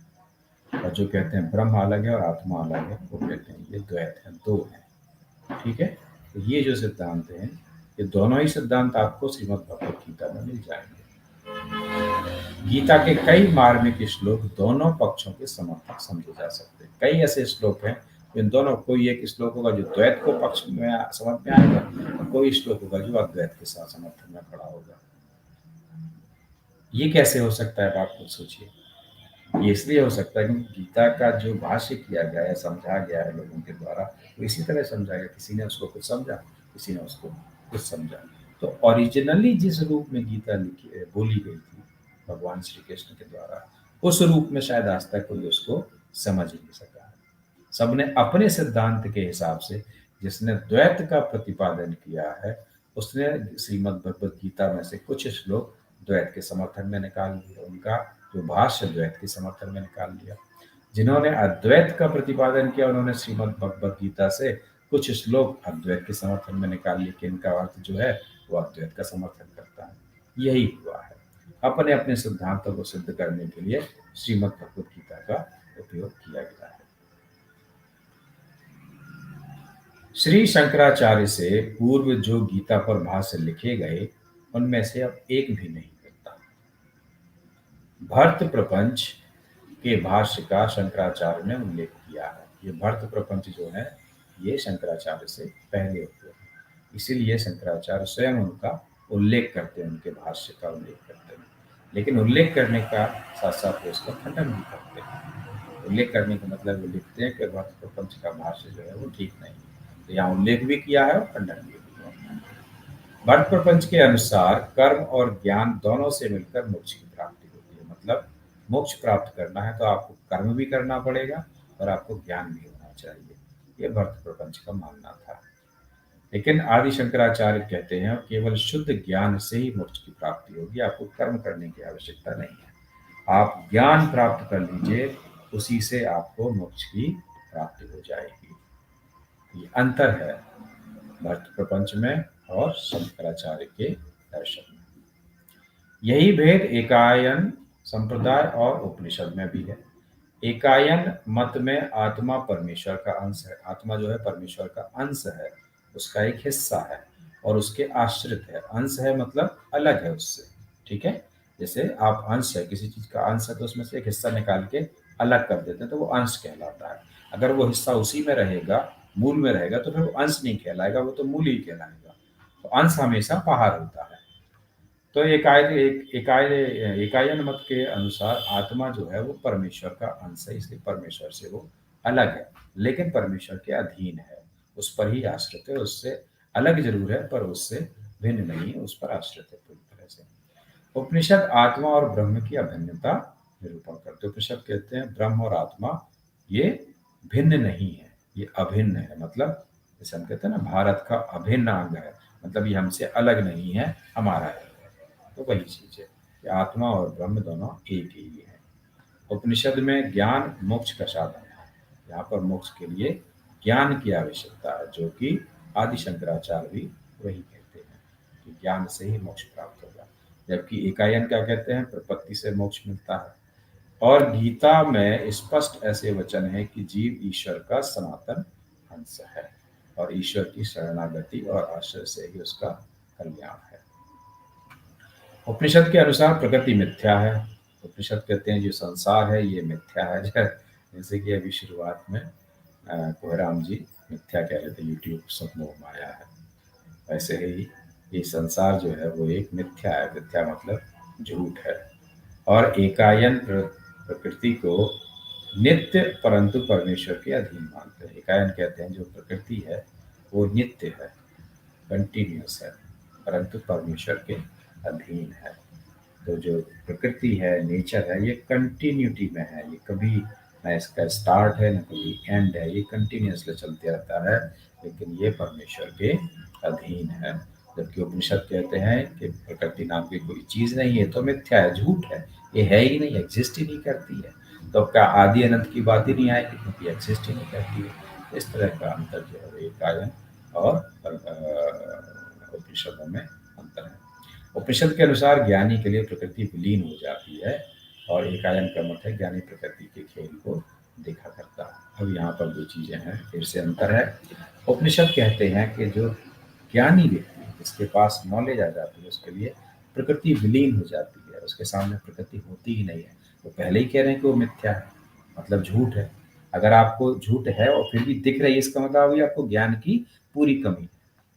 और जो कहते हैं ब्रह्म अलग है और आत्मा अलग है, वो कहते हैं ये द्वैत है, दो है। ठीक है, तो ये जो सिद्धांत हैं, ये दोनों ही सिद्धांत आपको श्रीमद् भगवत गीता में मिल जाएंगे। गीता के कई मार्मिक श्लोक दोनों पक्षों के समर्थक समझे जा सकते हैं। कई ऐसे श्लोक हैं, इन दोनों, कोई एक श्लोक होगा जो द्वैत को पक्ष में समझ में आएगा, और कोई श्लोक होगा जो अद्वैत के साथ समर्थन में खड़ा होगा। ये कैसे हो सकता है, आप खुद सोचिए। ये इसलिए हो सकता है क्योंकि गीता का जो भाष्य किया गया है, समझा गया है लोगों के द्वारा, वो इसी तरह समझा गया। किसी ने उसको कुछ समझा, किसी ने उसको कुछ समझा। तो ओरिजिनली जिस रूप में गीता लिखी बोली गई थी भगवान श्री कृष्ण के द्वारा, उस रूप में शायद आज तक कोई उसको समझ ही नहीं सका है। सबने अपने सिद्धांत के हिसाब से, जिसने द्वैत का प्रतिपादन किया है, उसने श्रीमद् भगवत गीता में से कुछ श्लोक द्वैत के समर्थन में निकाल लिया, उनका जो भाष्य द्वैत के समर्थन में निकाल लिया। जिन्होंने अद्वैत का प्रतिपादन किया, उन्होंने श्रीमद् भगवत गीता से कुछ श्लोक अद्वैत के समर्थन में निकाल लिए कि इनका अर्थ जो है वो अद्वैत का समर्थन करता है। यही हुआ है। अपने अपने सिद्धांतों को सिद्ध करने के लिए श्रीमद् भगवत गीता का उपयोग किया गया है। श्री शंकराचार्य से पूर्व जो गीता पर भाष्य लिखे गए, उनमें से अब एक भी नहीं मिलता। भर्त प्रपंच के भाष्य का शंकराचार्य ने उल्लेख किया है। ये भर्त प्रपंच जो है, ये शंकराचार्य से पहले हुए हैं, इसीलिए शंकराचार्य स्वयं उनका उल्लेख करते हैं, उनके भाष्य का उल्लेख करते हैं। लेकिन उल्लेख करने का साथ साथ उसका खंडन भी करते हैं। उल्लेख करने का मतलब वो लिखते हैं कि भर्त प्रपंच का भाष्य जो है वो ठीक नहीं है, तो यहाँ उल्लेख भी किया है और खंडन भी किया है। भर्त प्रपंच के अनुसार कर्म और ज्ञान दोनों से मिलकर मोक्ष की प्राप्ति होती है। मतलब मोक्ष प्राप्त करना है तो आपको कर्म भी करना पड़ेगा और आपको ज्ञान भी होना चाहिए। ये भर्त प्रपंच का मानना था। लेकिन आदि शंकराचार्य कहते हैं केवल शुद्ध ज्ञान से ही मोक्ष की प्राप्ति होगी, आपको कर्म करने की आवश्यकता नहीं है। आप ज्ञान प्राप्त कर लीजिए, उसी से आपको मोक्ष की प्राप्ति हो जाएगी। ये अंतर है भर्त प्रपंच में और शंकराचार्य के दर्शन में। यही भेद एकायन संप्रदाय और उपनिषद में भी है। एकायन मत में आत्मा परमेश्वर का अंश है। आत्मा जो है परमेश्वर का अंश है, उसका एक हिस्सा है और उसके आश्रित है। अंश है मतलब अलग है उससे। ठीक है, जैसे आप अंश है, किसी चीज का अंश है तो उसमें से एक हिस्सा निकाल के अलग कर देते हैं तो वो अंश कहलाता है। अगर वो हिस्सा उसी में रहेगा, मूल में रहेगा, तो फिर वो अंश नहीं कहलाएगा, वो तो मूल ही कहलाएगा। तो अंश हमेशा बाहर होता है। तो एकायन मत के अनुसार आत्मा जो है वो परमेश्वर का अंश है, इसलिए परमेश्वर से वो अलग है, लेकिन परमेश्वर के अधीन है, उस पर ही आश्रित है। उससे अलग जरूर है पर उससे भिन्न नहीं है, उस पर आश्रित है पूरी तरह से। उपनिषद आत्मा और ब्रह्म की अभिन्नता निरूपण करते। उपनिषद कहते हैं ब्रह्म और आत्मा ये भिन्न नहीं है, ये अभिन्न है। मतलब जैसे हम कहते हैं ना, भारत का अभिन्न अंग है, मतलब ये हमसे अलग नहीं है, हमारा है। तो वही चीज है कि आत्मा और ब्रह्म दोनों एक ही है। उपनिषद में ज्ञान मोक्ष का साधन है। यहाँ पर मोक्ष के लिए ज्ञान की आवश्यकता है, जो कि आदि शंकराचार्य भी वही कहते हैं कि ज्ञान से ही मोक्ष प्राप्त होगा। जबकि एकायन क्या कहते हैं, प्रपत्ति से मोक्ष मिलता है। और गीता में स्पष्ट ऐसे वचन है कि जीव ईश्वर का सनातन अंश है और ईश्वर की शरणागति और आश्रय से ही उसका कल्याण है। उपनिषद के अनुसार प्रकृति मिथ्या है। उपनिषद कहते हैं जो संसार है ये मिथ्या है। जैसे कि अभी शुरुआत में कोहराम जी मिथ्या कह रहे थे, यूट्यूब सब मोह माया है, वैसे ही ये संसार जो है वो एक मिथ्या है। मिथ्या मतलब झूठ है। और एकायन प्रकृति को नित्य परंतु परमेश्वर के अधीन मानते हैं। एकायन कहते हैं जो प्रकृति है वो नित्य है, कंटिन्यूस है, परंतु परमेश्वर के अधीन है। तो जो प्रकृति है, नेचर है, ये कंटिन्यूटी में है, ये कभी ना इसका स्टार्ट है ना कभी एंड है, ये कंटिन्यूसली चलते रहता है, लेकिन ये परमेश्वर के अधीन है। जबकि उपनिषद कहते हैं कि प्रकृति नाम की कोई चीज नहीं है, तो मिथ्या है, झूठ है, ये है ही नहीं, एग्जिस्ट ही नहीं करती है। तो क्या आदि अनंत की बात ही नहीं आएगी, क्योंकि एग्जिस्ट ही नहीं करती है। इस तरह का अंतर जो है ये गायन और उपनिषदों में अंतर है। उपनिषद के अनुसार ज्ञानी के लिए प्रकृति विलीन हो जाती है और एकायन का मत है ज्ञानी प्रकृति के खेल को देखा करता है। अब यहाँ पर दो चीजें हैं, फिर से अंतर है। उपनिषद कहते हैं कि जो ज्ञानी व्यक्ति है, जिसके पास नॉलेज आ जाती है, उसके लिए प्रकृति विलीन हो जाती है, उसके सामने प्रकृति होती ही नहीं है। वो पहले ही कह रहे हैं कि वो मिथ्या है, मतलब झूठ है। अगर आपको झूठ है और फिर भी दिख रही है, इसका मतलब अभी आपको ज्ञान की पूरी कमी है।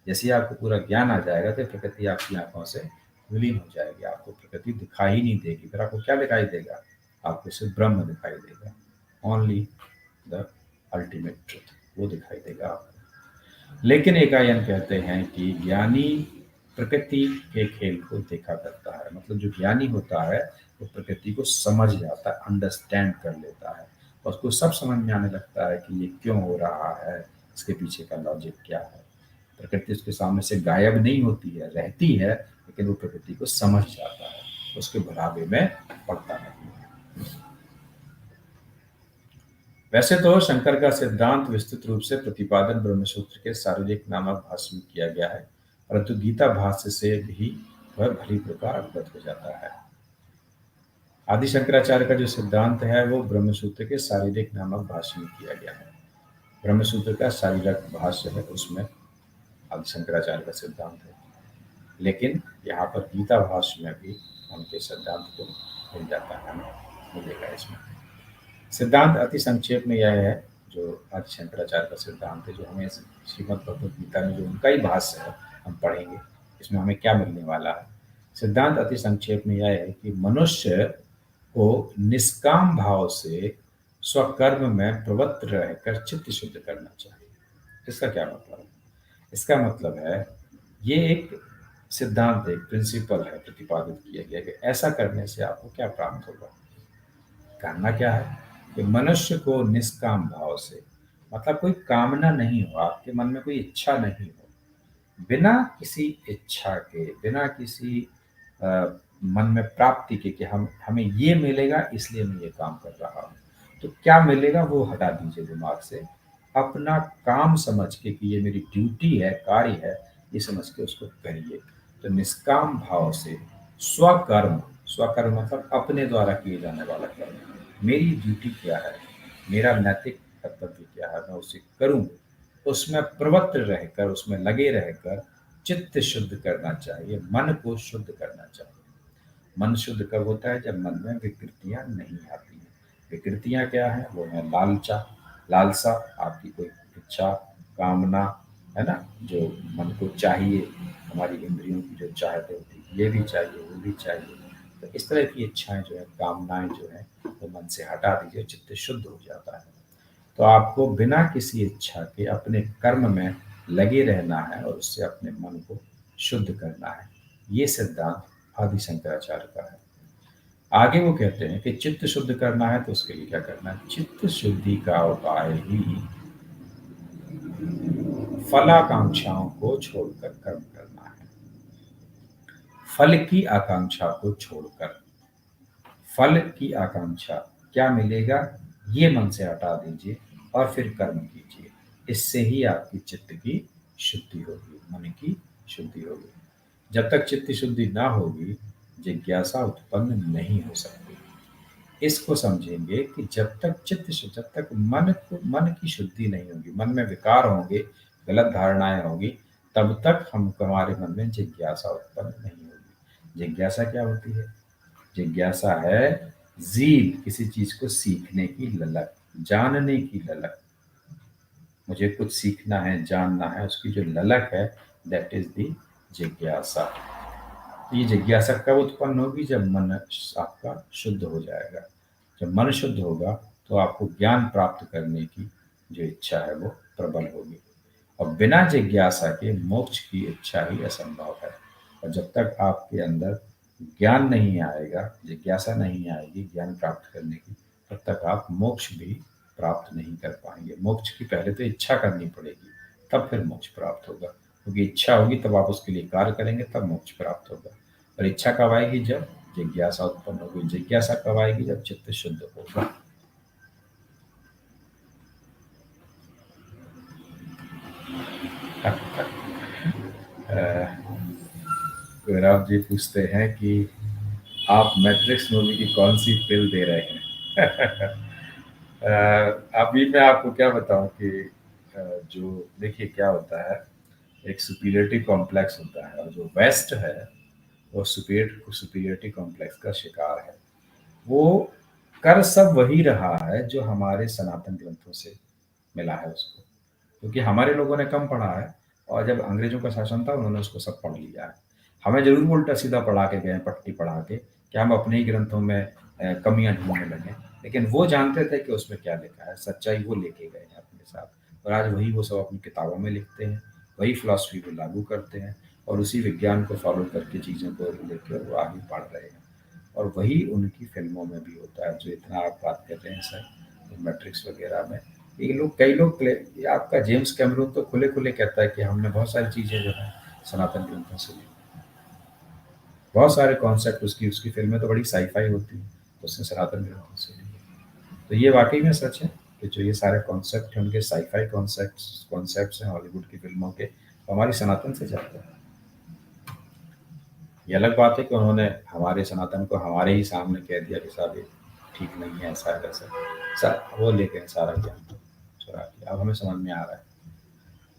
जैसे ही आपको पूरा ज्ञान आ जाएगा तो प्रकृति आपकी आंखों से विलीन हो जाएगी, आपको प्रकृति दिखाई नहीं देगी। फिर आपको क्या दिखाई देगा? आपको सिर्फ ब्रह्म दिखाई देगा, ओनली द अल्टीमेट ट्रुथ, वो दिखाई देगा आपको। लेकिन एकायन कहते हैं कि ज्ञानी प्रकृति के खेल को देखा करता है, मतलब जो ज्ञानी होता है वो प्रकृति को समझ जाता है, अंडरस्टैंड कर लेता है, और उसको सब समझ में आने लगता है कि ये क्यों हो रहा है, इसके पीछे का लॉजिक क्या है। प्रकृति उसके सामने से गायब नहीं होती है, रहती है, लेकिन वो प्रकृति को समझ जाता है, उसके बढ़ावे में पड़ता नहीं है। वैसे तो शंकर का सिद्धांत विस्तृत रूप से प्रतिपादन ब्रह्मसूत्र के शारीरिक नामक भाष्य में किया गया है, परंतु गीता भाष्य से भी वह भली प्रकार अवगत हो जाता है। आदि शंकराचार्य का जो सिद्धांत है वो ब्रह्मसूत्र के शारीरिक नामक भाष्य में किया गया है। ब्रह्मसूत्र का शारीरिक भाष्य है, उसमें आदि शंकराचार्य का सिद्धांत है, लेकिन यहाँ पर गीता भाष्य में भी उनके सिद्धांत को मिल जाता है, हमें मिलेगा। इसमें सिद्धांत अति संक्षेप में यह है, जो आदि शंकराचार्य का सिद्धांत है, जो हमें श्रीमद् भगवद गीता में जो उनका ही भाष्य है हम पढ़ेंगे, इसमें हमें क्या मिलने वाला है। सिद्धांत अति संक्षेप में यह है कि मनुष्य को निष्काम भाव से स्वकर्म में प्रवृत्त रहकर चित्त शुद्ध करना चाहिए। इसका क्या मतलब है? इसका मतलब है ये एक सिद्धांत, एक प्रिंसिपल है, प्रतिपादित किया गया कि ऐसा करने से आपको क्या प्राप्त होगा। करना क्या है कि मनुष्य को निष्काम भाव से, मतलब कोई कामना नहीं हो, आपके मन में कोई इच्छा नहीं हो, बिना किसी इच्छा के, बिना किसी मन में प्राप्ति के कि हमें ये मिलेगा इसलिए मैं ये काम कर रहा हूँ, तो क्या मिलेगा वो हटा दीजिए दिमाग से। अपना काम समझ के कि ये मेरी ड्यूटी है, कार्य है, ये समझ के उसको करिए। तो निष्काम भाव से स्वकर्म, स्वकर्म मतलब अपने द्वारा किए जाने वाला कर्म, मेरी ड्यूटी क्या है, मेरा नैतिक कर्तव्य क्या है, मैं उसे करूं, उसमें प्रवृत्त रहकर, उसमें लगे रहकर चित्त शुद्ध करना चाहिए, मन को शुद्ध करना चाहिए। मन शुद्ध कब होता है? जब मन में विकृतियां नहीं आती हैं। विकृतियां क्या है? वो है लालसा, आपकी कोई इच्छा, कामना, है ना, जो मन को चाहिए, हमारी इंद्रियों की जो चाहते होती है, ये भी चाहिए, वो भी चाहिए। तो इस तरह की इच्छाएं जो है, कामनाएं जो है, वो मन से हटा दीजिए, चित्त शुद्ध हो जाता है। तो आपको बिना किसी इच्छा के अपने कर्म में लगे रहना है और उससे अपने मन को शुद्ध करना है। ये सिद्धांत आदि शंकराचार्य का है। आगे वो कहते हैं कि चित्त शुद्ध करना है तो उसके लिए क्या करना है? चित्त शुद्धि का उपाय ही फलाकांक्षाओं को छोड़कर कर्म करना है। फल की आकांक्षा को छोड़कर, फल की आकांक्षा, क्या मिलेगा ये मन से हटा दीजिए और फिर कर्म कीजिए। इससे ही आपकी चित्त की शुद्धि होगी, मन की शुद्धि होगी। जब तक चित्त शुद्धि ना होगी, जिज्ञासा उत्पन्न नहीं हो सकती। इसको समझेंगे कि जब तक मन की शुद्धि नहीं होगी, मन में विकार होंगे, गलत धारणाएं होंगी, तब तक हमारे मन में जिज्ञासा उत्पन्न नहीं होगी। जिज्ञासा क्या होती है? जिज्ञासा है जील, किसी चीज को सीखने की ललक, जानने की ललक। मुझे कुछ सीखना है, जानना है, उसकी जो ललक है, दैट इज द जिज्ञासा। ये जिज्ञासा कब उत्पन्न होगी? जब मन आपका शुद्ध हो जाएगा। जब मन शुद्ध होगा तो आपको ज्ञान प्राप्त करने की जो इच्छा है वो प्रबल होगी, और बिना जिज्ञासा के मोक्ष की इच्छा ही असंभव है। और जब तक आपके अंदर ज्ञान नहीं आएगा, जिज्ञासा नहीं आएगी ज्ञान प्राप्त करने की, तब तक आप मोक्ष भी प्राप्त नहीं कर पाएंगे। मोक्ष की पहले तो इच्छा करनी पड़ेगी, तब फिर मोक्ष प्राप्त होगा, क्योंकि इच्छा होगी तब आप उसके लिए कार्य करेंगे, तब मोक्ष प्राप्त होगा। और इच्छा कब आएगी? जब जिज्ञासा उत्पन्न होगी। जिज्ञासा कब आएगी? जब चित्त शुद्ध होगा। गौरव जी पूछते हैं कि आप मैट्रिक्स मूवी की कौन सी पिल दे रहे हैं? अभी मैं आपको क्या बताऊं कि जो देखिए क्या होता है, एक सुपीरियरिटी कॉम्प्लेक्स होता है, और जो वेस्ट है वो सुपीरियरिटी कॉम्प्लेक्स का शिकार है। वो कर सब वही रहा है जो हमारे सनातन ग्रंथों से मिला है उसको, क्योंकि हमारे लोगों ने कम पढ़ा है, और जब अंग्रेजों का शासन था उन्होंने उसको सब पढ़ लिया है। हमें जरूर उल्टा सीधा पढ़ा के गए, पट्टी पढ़ा के, कि हम अपने ही ग्रंथों में कमियां ढूंढने लगे, लेकिन वो जानते थे कि उसमें क्या लिखा है, सच्चाई वो लेके गए हैं अपने साथ, और आज वही वो सब अपनी किताबों में लिखते हैं, वही फिलॉसफी को लागू करते हैं, और उसी विज्ञान को फॉलो करके चीज़ों को लेकर वो आगे बढ़ रहे हैं। और वही उनकी फिल्मों में भी होता है, जो इतना आप बात कर रहे हैं सर, मैट्रिक्स वगैरह में। ये लोग, कई लोग, ये आपका जेम्स कैमरून तो खुले खुले कहता है कि हमने बहुत सारी चीज़ें जो है सनातन ग्रंथों से ली, बहुत सारे कॉन्सेप्ट उसकी उसकी फिल्में तो बड़ी साईफाई होती है, तो उसने सनातन ग्रंथों से ली। तो ये वाकई में सच है कि जो ये सारे कॉन्सेप्ट हैं उनके साईफाई कॉन्सेप्ट्स हैं हॉलीवुड की फिल्मों के, तो हमारी सनातन से जाते हैं। ये अलग बात है कि उन्होंने हमारे सनातन को हमारे ही सामने कह दिया कि साहब ये ठीक नहीं है, ऐसा है वैसा है। सर वो लेके सारा ज्ञान चुरा के, अब हमें समझ में आ रहा है।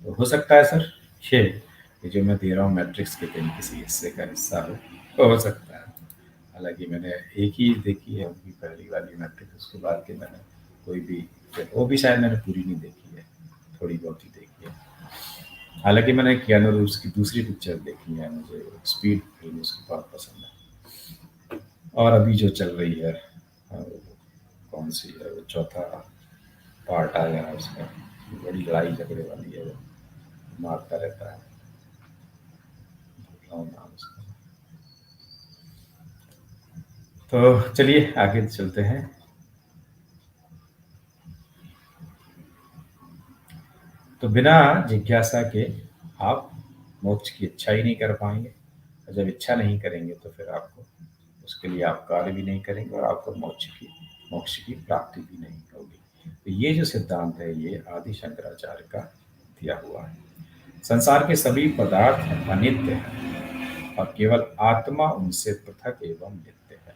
तो हो सकता है सर ये जो मैं दे रहा हूँ मैट्रिक्स के कहीं किसी हिस्से का हिस्सा हो सकता है। हालांकि मैंने एक ही देखी है उनकी पहली वाली मैट्रिक्स, उसके बाद के मैंने कोई भी, वो भी शायद मैंने पूरी नहीं देखी है, थोड़ी बहुत ही देखी है। हालांकि मैंने कियानू रीव्स की दूसरी पिक्चर देखी है, मुझे स्पीड फिल्म उसकी बहुत पसंद है। और अभी जो चल रही है वो कौन सी है, वो चौथा पार्ट आया है उसका, बड़ी लड़ाई झगड़े वाली है, वो मारता रहता है, भूल रहा हूँ नाम उसका। तो चलिए आगे चलते हैं। तो बिना जिज्ञासा के आप मोक्ष की इच्छा ही नहीं कर पाएंगे, और जब इच्छा नहीं करेंगे तो फिर आपको उसके लिए आप कार्य भी नहीं करेंगे, और आपको मोक्ष की प्राप्ति भी नहीं होगी। तो ये जो सिद्धांत है ये आदि शंकराचार्य का दिया हुआ है। संसार के सभी पदार्थ अनित्य हैं, और केवल आत्मा उनसे पृथक एवं नित्य है।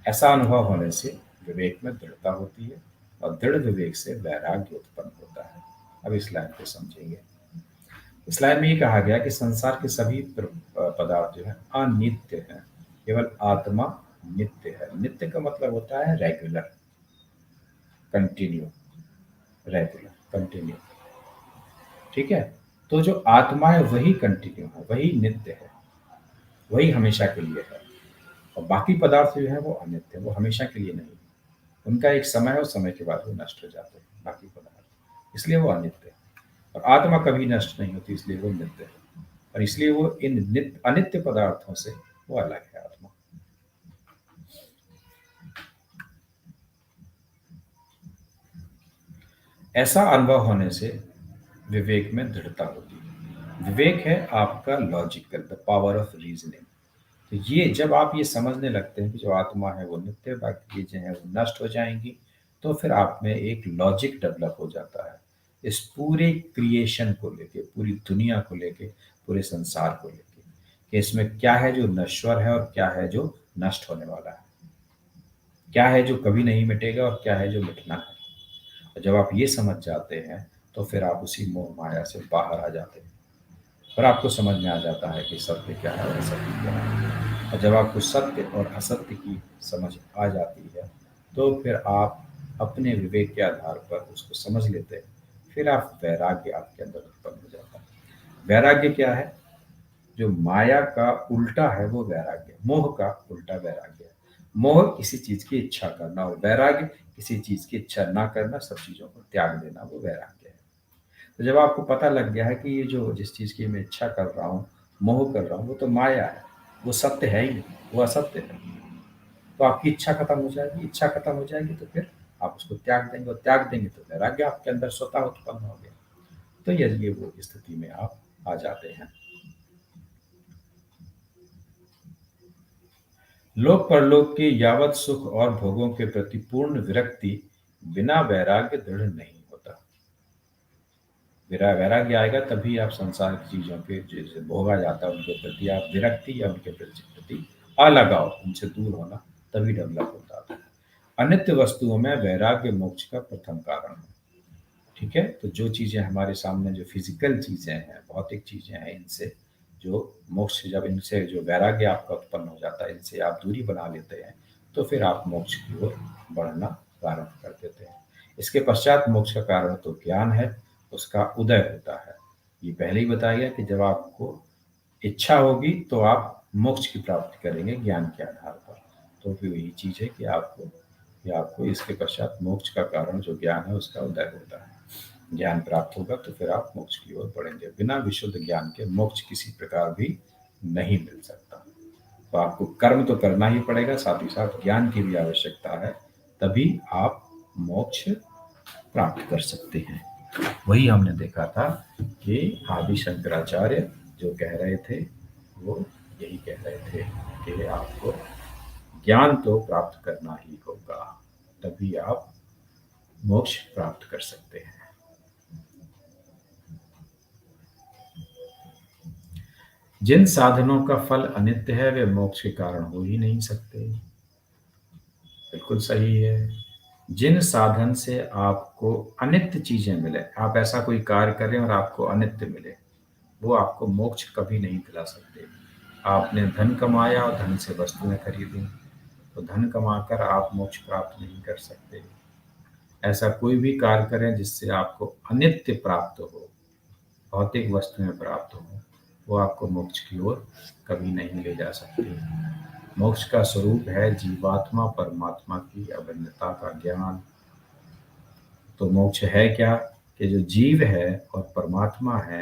ऐसा अनुभव होने से विवेक में दृढ़ता होती है, और दृढ़ विवेक से वैराग्य उत्पन्न होता है। अब इस लाइन को समझेंगे। इस लाइन में ये कहा गया कि संसार के सभी पदार्थ जो है अनित्य हैं, केवल आत्मा नित्य है। नित्य का मतलब होता है रेगुलर, कंटिन्यू, रेगुलर, कंटिन्यू। ठीक है, तो जो आत्मा है वही कंटिन्यू है, वही नित्य है, वही हमेशा के लिए है। और बाकी पदार्थ जो है वो अनित्य है, वो हमेशा के लिए नहीं, उनका एक समय है और समय के बाद वो नष्ट हो जाते हैं बाकी पदार्थ, इसलिए वो अनित्य है। और आत्मा कभी नष्ट नहीं होती, इसलिए वो नित्य है, और इसलिए वो इन अनित्य पदार्थों से वो अलग है आत्मा। ऐसा अनुभव होने से विवेक में दृढ़ता होती है। विवेक है आपका logical, the power of reasoning. तो ये जब आप ये समझने लगते हैं कि जो आत्मा है वो नित्य, बाकी चीजें हैं वो नष्ट हो जाएंगी, तो फिर आप में एक लॉजिक डेवलप हो जाता है इस पूरे क्रिएशन को लेके, पूरी दुनिया को लेके, पूरे संसार को लेके, कि इसमें क्या है जो नश्वर है और क्या है जो नष्ट होने वाला है, क्या है जो कभी नहीं मिटेगा और क्या है जो मिटना है। और जब आप ये समझ जाते हैं तो फिर आप उसी मोह माया से बाहर आ जाते हैं, और आपको समझ में आ जाता है कि सत्य क्या है और असत्य क्या है। और जब आपको सत्य और असत्य की समझ आ जाती है तो फिर आप अपने विवेक के आधार पर उसको समझ लेते हैं, फिर आप वैराग्य आपके अंदर उत्पन्न हो जाता है। वैराग्य क्या है? जो माया का उल्टा है वो वैराग्य, मोह का उल्टा वैराग्य है। मोह किसी चीज की इच्छा करना, और वैराग्य किसी चीज की इच्छा ना करना, सब चीजों को त्याग देना, वो वैराग्य है। तो जब आपको पता लग गया है कि ये जो जिस चीज की मैं इच्छा कर रहा हूँ, मोह कर रहा हूँ, वो तो माया है, वो सत्य है ही नहीं, वो असत्य है, तो आपकी इच्छा खत्म हो जाएगी। इच्छा खत्म हो जाएगी तो फिर आप उसको त्याग देंगे, और त्याग देंगे तो वैराग्य आपके अंदर स्वतः उत्पन्न हो गया। तो ये वो स्थिति में आप आ जाते हैं। लोक परलोक के यावत सुख और भोगों के प्रति पूर्ण विरक्ति बिना वैराग्य दृढ़ नहीं होता। वैराग्य आएगा तभी आप संसार की चीज़ों के जैसे भोगा जाता है उनके प्रति आप विरक्ति या उनके प्रति अलगाव, उनसे दूर होना तभी डेवलप होता है। अनित्य वस्तुओं में वैराग्य मोक्ष का प्रथम कारण है। ठीक है, तो जो चीज़ें हमारे सामने जो फिजिकल चीज़ें हैं, भौतिक चीज़ें हैं, इनसे जो मोक्ष, जब इनसे जो वैराग्य आपका उत्पन्न हो जाता है, इनसे आप दूरी बना लेते हैं, तो फिर आप मोक्ष की ओर बढ़ना प्रारंभ कर देते हैं। इसके पश्चात मोक्ष का कारण तो ज्ञान है, उसका उदय होता है। ये पहले ही बताया गया कि जब आपको इच्छा होगी तो आप मोक्ष की प्राप्ति करेंगे ज्ञान के आधार पर। तो फिर यही चीज़ है कि आपको इसके पश्चात मोक्ष का कारण जो ज्ञान है उसका उदय होता है। ज्ञान प्राप्त होगा तो फिर आप मोक्ष की ओर बढ़ेंगे। बिना विशुद्ध ज्ञान के मोक्ष किसी प्रकार भी नहीं मिल सकता। तो आपको कर्म तो करना ही पड़ेगा, साथ ही साथ ज्ञान की भी आवश्यकता है, तभी आप मोक्ष प्राप्त कर सकते हैं। वही हमने देखा था कि आदि शंकराचार्य जो कह रहे थे वो यही कह रहे थे कि आपको ज्ञान तो प्राप्त करना ही होगा, तभी आप मोक्ष प्राप्त कर सकते हैं। जिन साधनों का फल अनित्य है वे मोक्ष के कारण हो ही नहीं सकते। बिल्कुल सही है। जिन साधन से आपको अनित्य चीजें मिले, आप ऐसा कोई कार्य करें और आपको अनित्य मिले, वो आपको मोक्ष कभी नहीं दिला सकते। आपने धन कमाया और धन से वस्तुएं खरीदी, तो धन कमाकर आप मोक्ष प्राप्त नहीं कर सकते। ऐसा कोई भी कार्य करें जिससे आपको अनित्य प्राप्त हो, भौतिक वस्तुएं प्राप्त हो, वो आपको मोक्ष की ओर कभी नहीं ले जा सकती। मोक्ष का स्वरूप है जीवात्मा परमात्मा की अभिन्नता का ज्ञान। तो मोक्ष है क्या कि जो जीव है और परमात्मा है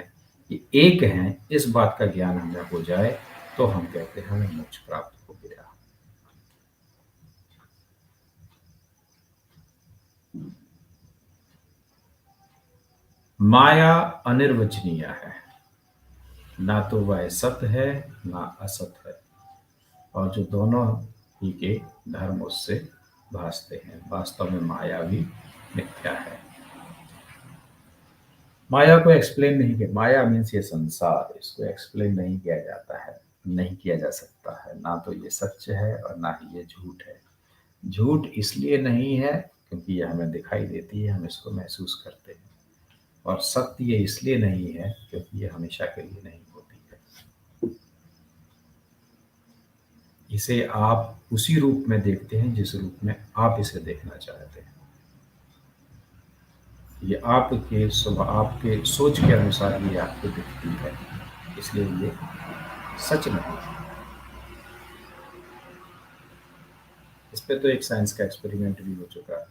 ये एक हैं, इस बात का ज्ञान हमें हो जाए तो हम कहते हैं हमें मोक्ष प्राप्त हो गया। माया अनिर्वचनीय है, ना तो वह सत्य है ना असत है, और जो दोनों ही के धर्म उससे भासते हैं। वास्तव में माया भी मिथ्या है। माया को एक्सप्लेन नहीं किया, माया मीन्स ये संसार, इसको एक्सप्लेन नहीं किया जाता है, नहीं किया जा सकता है। ना तो ये सच है और ना ही ये झूठ है। झूठ इसलिए नहीं है क्योंकि ये हमें दिखाई देती है, हम इसको महसूस करते हैं, और सत्य ये इसलिए नहीं है क्योंकि ये हमेशा के लिए नहीं होती है। इसे आप उसी रूप में देखते हैं जिस रूप में आप इसे देखना चाहते हैं। ये आपके स्वभाव, आपके सोच के अनुसार ये आपको दिखती है, इसलिए ये सच नहीं है। इस पे तो एक साइंस का एक्सपेरिमेंट भी हो चुका है,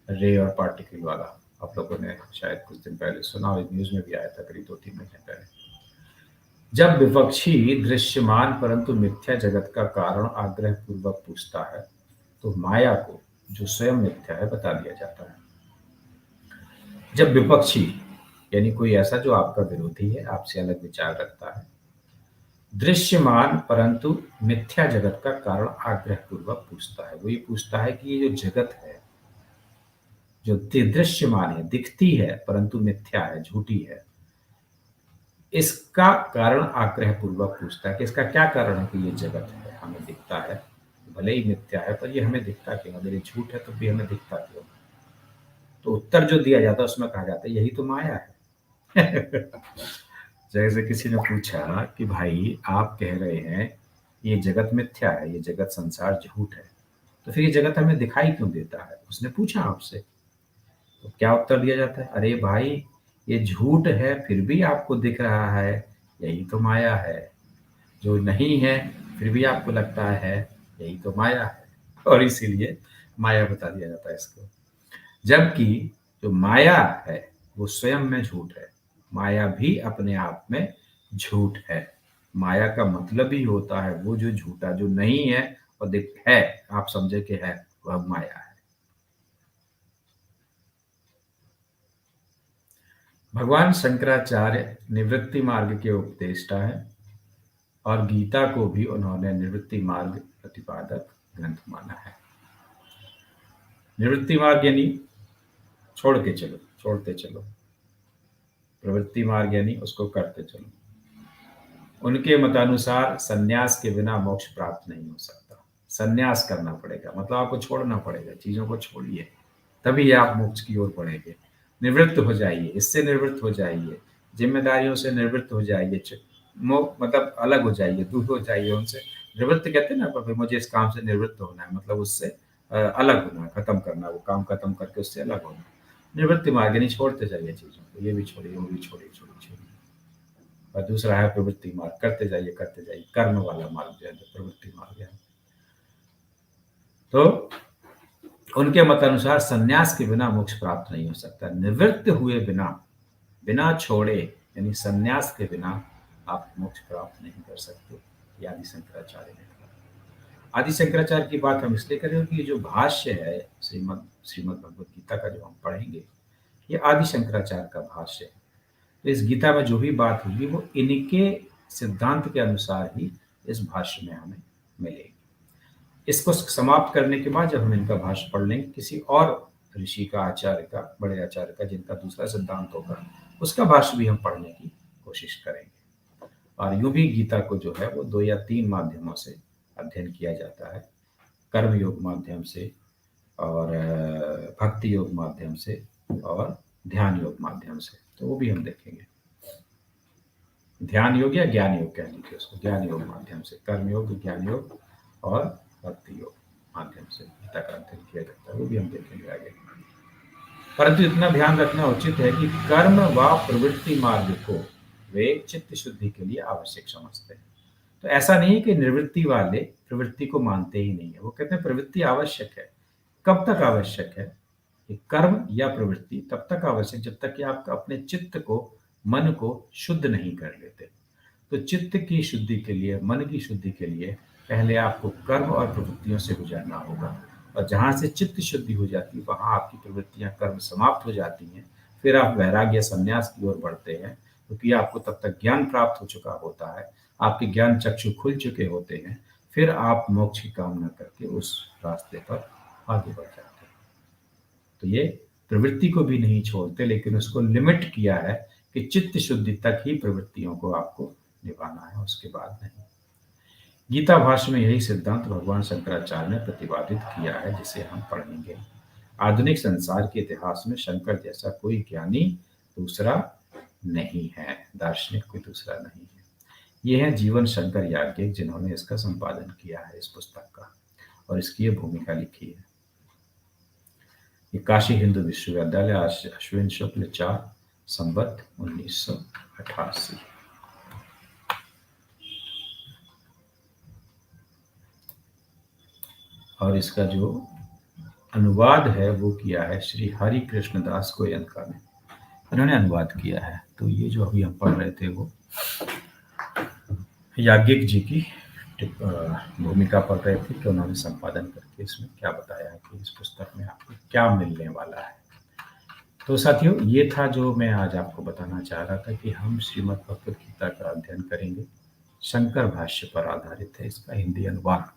रे और पार्टिकल वाला। आप लोगों ने शायद कुछ दिन पहले सुना, न्यूज में भी आया था करीब 2-3 महीने पहले। जब विपक्षी दृश्यमान परंतु मिथ्या जगत का कारण आग्रह पूर्वक पूछता है तो माया को, जो स्वयं मिथ्या है, बता दिया जाता है। जब विपक्षी यानी कोई ऐसा जो आपका विरोधी है, आपसे अलग विचार रखता है, दृश्यमान परंतु मिथ्या जगत का कारण आग्रह पूर्वक पूछता है, वो ये पूछता है कि ये जो जगत है, जो दृश्यमान है, दिखती है परंतु मिथ्या है, झूठी है, इसका कारण आग्रह पूर्वक पूछता है कि इसका क्या कारण है कि ये जगत है, हमें दिखता है, भले ही मिथ्या है पर ये हमें दिखता क्यों, अगर ये झूठ है तो भी हमें दिखता क्यों। तो उत्तर जो दिया जाता है उसमें कहा जाता है यही तो माया है। जैसे किसी ने पूछा कि भाई आप कह रहे हैं ये जगत मिथ्या है, ये जगत संसार झूठ है, तो फिर ये जगत हमें दिखाई क्यों देता है, उसने पूछा आपसे। तो क्या उत्तर दिया जाता है, अरे भाई ये झूठ है फिर भी आपको दिख रहा है, यही तो माया है। जो नहीं है फिर भी आपको लगता है, यही तो माया है, और इसीलिए माया बता दिया जाता है इसको। जबकि जो माया है वो स्वयं में झूठ है, माया भी अपने आप में झूठ है। माया का मतलब ही होता है वो जो झूठा, जो नहीं है और दिख है, आप समझे कि है, वह माया है। भगवान शंकराचार्य निवृत्ति मार्ग के उपदेष्टा है और गीता को भी उन्होंने निवृत्ति मार्ग प्रतिपादक ग्रंथ माना है। निवृत्ति मार्ग यानी छोड़ के चलो, छोड़ते चलो। प्रवृत्ति मार्ग यानी उसको करते चलो। उनके मतानुसार संन्यास के बिना मोक्ष प्राप्त नहीं हो सकता। संन्यास करना पड़ेगा, मतलब आपको छोड़ना पड़ेगा, चीजों को छोड़िए, तभी आप मोक्ष की ओर बढ़ेंगे। निवृत्त हो जाइए, इससे निवृत्त हो जाइए, जिम्मेदारियों से निवृत्त हो जाइए, मतलब अलग हो जाइए, दूर हो जाइए उनसे। निवृत्त कहते हैं ना, पर मुझे इस काम से निवृत्त होना है, मतलब उससे अलग होना है, खत्म करना, वो काम खत्म करके उससे अलग होना। निवृत्ति मार्ग यानी छोड़ते जाइए चीजों को, ये भी छोड़िए, वो भी छोड़िए, छोड़िए। और दूसरा है प्रवृत्ति मार्ग, करते जाइए, कर्म वाला मार्ग जो है प्रवृत्ति मार्ग है। तो उनके मत अनुसार संन्यास के बिना मोक्ष प्राप्त नहीं हो सकता। निवृत्त हुए बिना छोड़े यानी संन्यास के बिना आप मोक्ष प्राप्त नहीं कर सकते। ये आदि शंकराचार्य ने कहा। आदि शंकराचार्य की बात हम इसलिए करें कि जो भाष्य है श्रीमद् भगवद गीता का जो हम पढ़ेंगे, ये आदि शंकराचार्य का भाष्य है। तो इस गीता में जो भी बात होगी वो इनके सिद्धांत के अनुसार ही इस भाष्य में हमें मिलेगी। इसको समाप्त करने के बाद जब हम इनका भाष्य पढ़ लेंगे, किसी और ऋषि का, आचार्य का, बड़े आचार्य का, जिनका दूसरा सिद्धांत होगा, उसका भाष्य भी हम पढ़ने की कोशिश करेंगे। और यूं भी गीता को जो है वो 2 या 3 माध्यमों से अध्ययन किया जाता है, कर्म योग माध्यम से, और भक्ति योग माध्यम से, और ध्यान योग माध्यम से। तो वो भी हम देखेंगे। ध्यान योग या ज्ञान योग कह लीजिए उसको, ज्ञान योग माध्यम से, कर्म योग, ज्ञान योग और भक्ति योग माध्यम से गीता का अध्ययन किया जाता है, वो भी हम देखेंगे आगे। परंतु इतना ध्यान रखना उचित है कि कर्म व प्रवृत्ति मार्ग को वे चित्त शुद्धि के लिए आवश्यक समझते हैं। तो ऐसा नहीं है कि निवृत्ति वाले प्रवृत्ति को मानते ही नहीं है, वो कहते हैं प्रवृत्ति आवश्यक है। कब तक आवश्यक है? कि कर्म या प्रवृत्ति तब तक आवश्यक जब तक कि आप अपने चित्त को, मन को शुद्ध नहीं कर लेते। तो चित्त की शुद्धि के लिए, मन की शुद्धि के लिए पहले आपको कर्म और प्रवृत्तियों से गुजरना होगा, और जहाँ से चित्त शुद्धि हो जाती है वहाँ आपकी प्रवृत्तियाँ, कर्म समाप्त हो जाती हैं। फिर आप वैराग्य, संन्यास की ओर बढ़ते हैं, क्योंकि आपको तब तक ज्ञान प्राप्त हो चुका होता है, आपके ज्ञान चक्षु खुल चुके होते हैं। फिर आप मोक्ष की कामना करके उस रास्ते पर आगे बढ़ जाते हैं। तो ये प्रवृत्ति को भी नहीं छोड़ते, लेकिन उसको लिमिट किया है कि चित्त शुद्धि तक ही प्रवृत्तियों को आपको निभाना है, उसके बाद नहीं। गीता भाष्य में यही सिद्धांत भगवान शंकराचार्य ने प्रतिपादित किया है, जिसे हम पढ़ेंगे। आधुनिक संसार के इतिहास में शंकर जैसा कोई ज्ञानी दूसरा नहीं है, दार्शनिक कोई दूसरा नहीं है। ये है जीवन शंकर याज्ञिक, जिन्होंने इसका संपादन किया है, इस पुस्तक का, और इसकी ये भूमिका लिखी है। ये काशी हिंदू विश्वविद्यालय, अश्विन शुक्ल 4 संवत 1988। और इसका जो अनुवाद है वो किया है श्री हरि कृष्ण दास गोयनका ने, उन्होंने अनुवाद किया है। तो ये जो अभी हम पढ़ रहे थे वो याज्ञिक जी की भूमिका पढ़ रहे थे कि उन्होंने संपादन करके इसमें क्या बताया है कि इस पुस्तक में आपको क्या मिलने वाला है। तो साथियों, ये था जो मैं आज आपको बताना चाह रहा था कि हम श्रीमद् भगवद गीता का अध्ययन करेंगे। शंकर भाष्य पर आधारित है इसका हिंदी अनुवाद,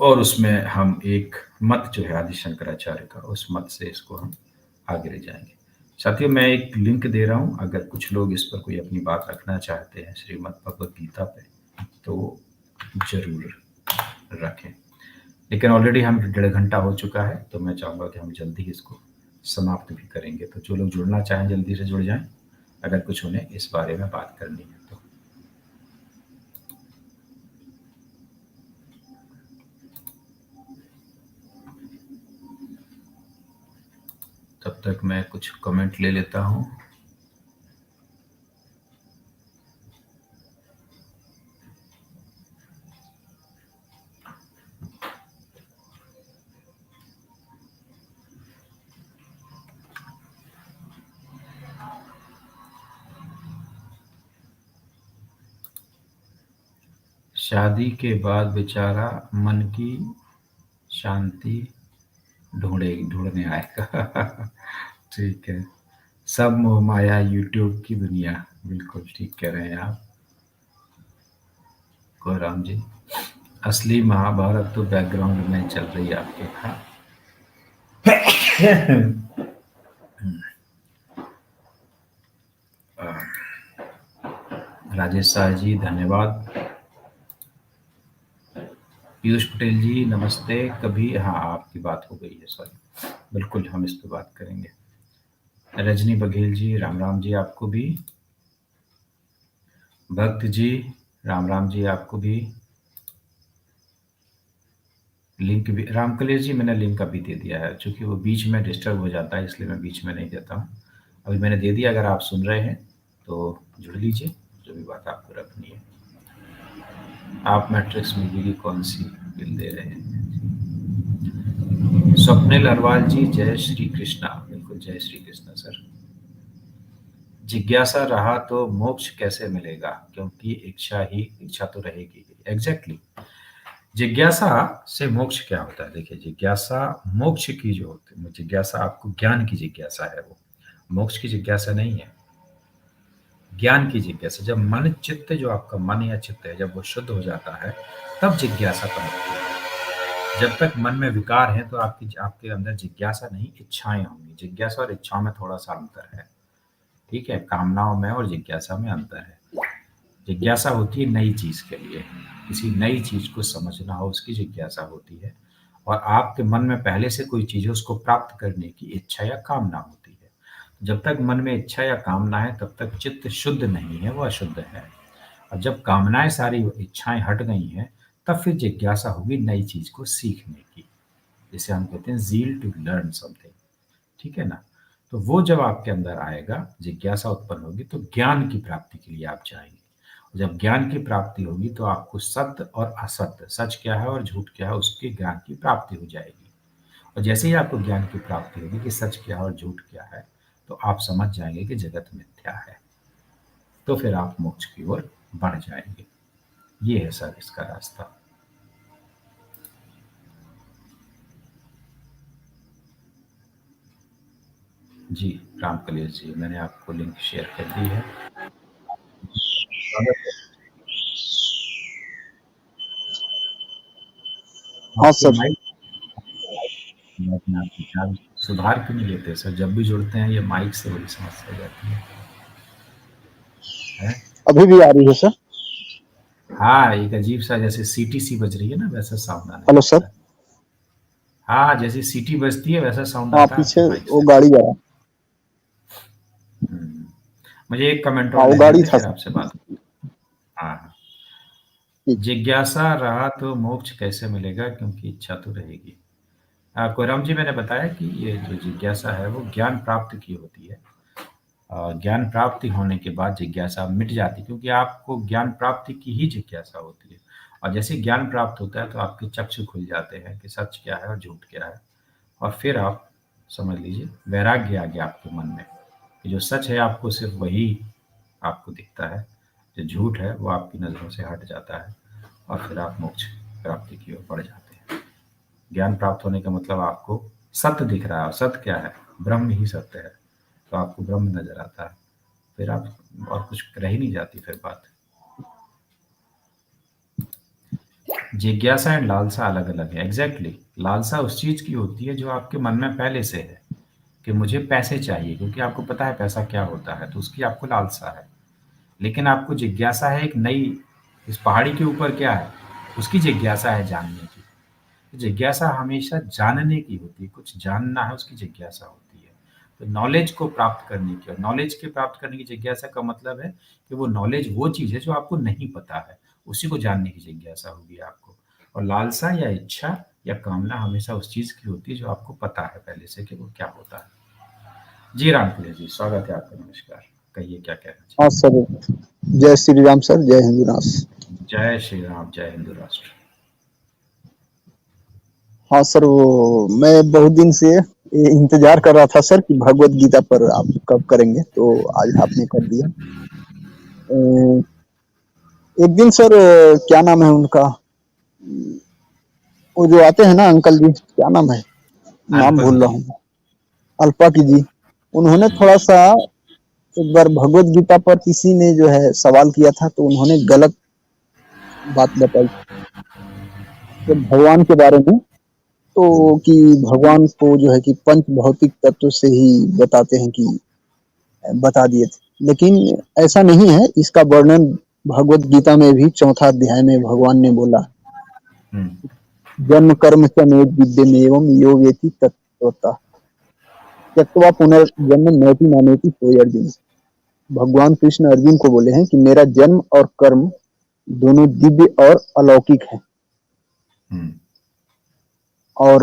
और उसमें हम एक मत जो है आदि शंकराचार्य का, उस मत से इसको हम आगे ले जाएंगे। साथियों, मैं एक लिंक दे रहा हूं, अगर कुछ लोग इस पर कोई अपनी बात रखना चाहते हैं श्रीमद् भगवद गीता पे, तो जरूर रखें। लेकिन ऑलरेडी हम 1.5 घंटा हो चुका है, तो मैं चाहूँगा कि हम जल्दी इसको समाप्त भी करेंगे। तो जो लोग जुड़ना चाहें जल्दी से जुड़ जाएं, अगर कुछ उन्हें इस बारे में बात करनी है तो। तब तक मैं कुछ कमेंट ले लेता हूँ। शादी के बाद बेचारा मन की शांति ढूंढने आएगा। ठीक है, सब मोह माया यूट्यूब की दुनिया, बिल्कुल ठीक कह रहे हैं आप कोराम जी। असली महाभारत तो बैकग्राउंड में चल रही है आपके। हाँ राजेश शाह जी धन्यवाद। पीयूष पटेल जी नमस्ते। कभी हाँ आपकी बात हो गई है, सॉरी, बिल्कुल हम इस पर बात करेंगे। रजनी बघेल जी राम राम जी आपको भी। भक्त जी राम राम जी आपको भी। लिंक भी रामकलेश जी मैंने लिंक अभी दे दिया है, क्योंकि वो बीच में डिस्टर्ब हो जाता है इसलिए मैं बीच में नहीं देता हूँ। अभी मैंने दे दिया, अगर आप सुन रहे हैं तो जुड़ लीजिए जो भी बात आपको रखनी है। आप मैट्रिक्स मूवी की कौन सी बिल दे रहे हैं? स्वप्निल अरवाल जी जय श्री कृष्णा। बिल्कुल जय श्री कृष्णा सर। जिज्ञासा रहा तो मोक्ष कैसे मिलेगा, क्योंकि इच्छा तो रहेगी। एग्जैक्टली जिज्ञासा से मोक्ष क्या होता है? देखिए जिज्ञासा मोक्ष की जो होती है, जिज्ञासा आपको ज्ञान की जिज्ञासा है, वो मोक्ष की जिज्ञासा नहीं है, ज्ञान की जिज्ञासा। जब मन चित्त, जो आपका मन या चित्त है, जब वो शुद्ध हो जाता है तब जिज्ञासा पनपती है। जब तक मन में विकार है तो आपके अंदर जिज्ञासा नहीं, इच्छाएं होंगी। जिज्ञासा और इच्छाओं में थोड़ा सा अंतर है, ठीक है? कामनाओं में और जिज्ञासा में अंतर है। जिज्ञासा होती है नई चीज के लिए, किसी नई चीज को समझना हो, उसकी जिज्ञासा होती है। और आपके मन में पहले से कोई चीज है, उसको प्राप्त करने की इच्छा या कामना होती है। जब तक मन में इच्छा या कामना है तब तक चित्त शुद्ध नहीं है, वह अशुद्ध है। और जब कामनाएं सारी, इच्छाएं हट गई हैं, तब फिर जिज्ञासा होगी नई चीज को सीखने की, जिसे हम कहते हैं ज़ील टू लर्न समथिंग, ठीक है ना? तो वो जब आपके अंदर आएगा, जिज्ञासा उत्पन्न होगी, तो ज्ञान की प्राप्ति के लिए आप जाएंगे। जब ज्ञान की प्राप्ति होगी तो आपको सत्य और असत्य, सच क्या है और झूठ क्या है, उसके ज्ञान की प्राप्ति हो जाएगी। और जैसे ही आपको ज्ञान की प्राप्ति होगी कि सच क्या है और झूठ क्या है, तो आप समझ जाएंगे कि जगत मिथ्या है। तो फिर आप मोक्ष की ओर बढ़ जाएंगे। ये है सर इसका रास्ता। जी रामकलेश जी, मैंने आपको लिंक शेयर कर दी है। हाँ सर। माइक सुधार क्यों नहीं लेते सर? जब भी जुड़ते हैं ये माइक से बड़ी समस्या हो जाती है? अभी भी आ रही है सर? हाँ, एक अजीब सा जैसे सीटी सी बज रही है ना, वैसा साउंड आने हेलो लगता सर। है। हाँ, जैसे सीटी बजती है वैसा साउंड हाँ आता है पीछे आपके माइक वो से। गाड़ी आया। मुझे एक कमेंट हाँ और वो लेने गाड़ी दें था फिर सर। आपसे बात। हाँ, ठीक। जिज्ञासा रहा तो मोक्ष कैसे मिलेगा, क्योंकि इच्छा तो रहेगी। कोराम जी मैंने बताया कि ये जो जिज्ञासा है वो ज्ञान प्राप्त की होती है। ज्ञान प्राप्ति होने के बाद जिज्ञासा मिट जाती है, क्योंकि आपको ज्ञान प्राप्ति की ही जिज्ञासा होती है। और जैसे ज्ञान प्राप्त होता है तो आपके चक्षु खुल जाते हैं कि सच क्या है और झूठ क्या है। और फिर आप समझ लीजिए वैराग्य आ गया आपके मन में कि जो सच है आपको सिर्फ वही आपको दिखता है, जो झूठ है वो आपकी नज़रों से हट जाता है। और फिर आप मोक्ष प्राप्ति की ओर बढ़ जाते हैं। ज्ञान प्राप्त होने का मतलब आपको सत्य दिख रहा है, और सत्य क्या है? ब्रह्म ही सत्य है। तो आपको ब्रह्म नजर आता है, फिर आप और कुछ रह ही नहीं जाती फिर बात। जिज्ञासा एंड लालसा अलग अलग है। एग्जैक्टली लालसा उस चीज की होती है जो आपके मन में पहले से है कि मुझे पैसे चाहिए, क्योंकि आपको पता है पैसा क्या होता है, तो उसकी आपको लालसा है। लेकिन आपको जिज्ञासा है एक नई, इस पहाड़ी के ऊपर क्या है, उसकी जिज्ञासा है जानने की। जिज्ञासा हमेशा जानने की होती है, कुछ जानना है, उसकी जिज्ञासा होती है। तो नॉलेज को प्राप्त करने की, और नॉलेज के प्राप्त करने की जिज्ञासा का मतलब है कि वो नॉलेज वो चीज़ है जो आपको नहीं पता है, उसी को जानने की जिज्ञासा होगी आपको। और लालसा या इच्छा या कामना हमेशा उस चीज़ की होती है जो आपको पता है पहले से कि वो क्या होता है। जी रामपुर जी, स्वागत है आपका। नमस्कार, कहिए क्या कहना चाहिए। हाँ सर, जय श्री राम सर, जय हिंदू राष्ट्र। जय श्री राम, जय हिंदू राष्ट्र। हाँ सर, वो मैं बहुत दिन से इंतजार कर रहा था सर कि भगवत गीता पर आप कब करेंगे, तो आज आपने कर दिया। एक दिन सर, क्या नाम है उनका, वो जो आते हैं ना अंकल जी, क्या नाम है, नाम भूल रहा हूँ, अल्पाकी जी, उन्होंने थोड़ा सा एक बार भगवत गीता पर किसी ने जो है सवाल किया था, तो उन्होंने गलत बात बताई जब भगवान के बारे में, तो कि भगवान को जो है कि पंच भौतिक तत्व से ही बताते हैं, कि बता दिए थे। लेकिन ऐसा नहीं है। इसका वर्णन भगवत गीता में भी 4 अध्याय में भगवान ने बोला, हम्म, जन्म कर्म च मे विद्यमेवं यो वेति तत्त्वतः त्यक्त्वा पुनर्जन्म नैति नानेति सोय अर्जुन। भगवान कृष्ण अर्जुन को बोले हैं कि मेरा जन्म और कर्म दोनों दिव्य और अलौकिक है। हम्म, और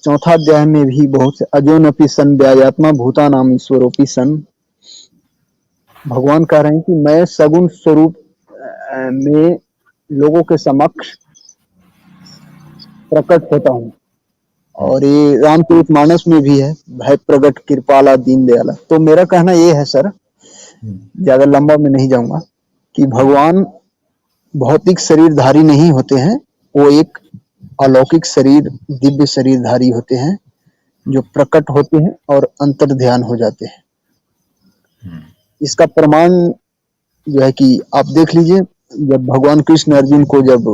4 अध्याय में भी बहुत से अजोनपि सन व्यायात्मा भूतानाम ईश्वरोपि सन, भगवान कह रहे हैं कि मैं सगुण स्वरूप में लोगों के समक्ष प्रकट होता हूँ। और ये रामचरितमानस में भी है, भय प्रगट कृपाला दीन दयाला। तो मेरा कहना ये है सर, ज्यादा लंबा में नहीं जाऊंगा, कि भगवान भौतिक शरीरधारी नहीं होते हैं, वो एक अलौकिक शरीर, दिव्य शरीरधारी होते हैं जो प्रकट होते हैं और अंतर ध्यान हो जाते हैं। इसका प्रमाण जो है कि आप देख लीजिए, जब भगवान कृष्ण अर्जुन को जब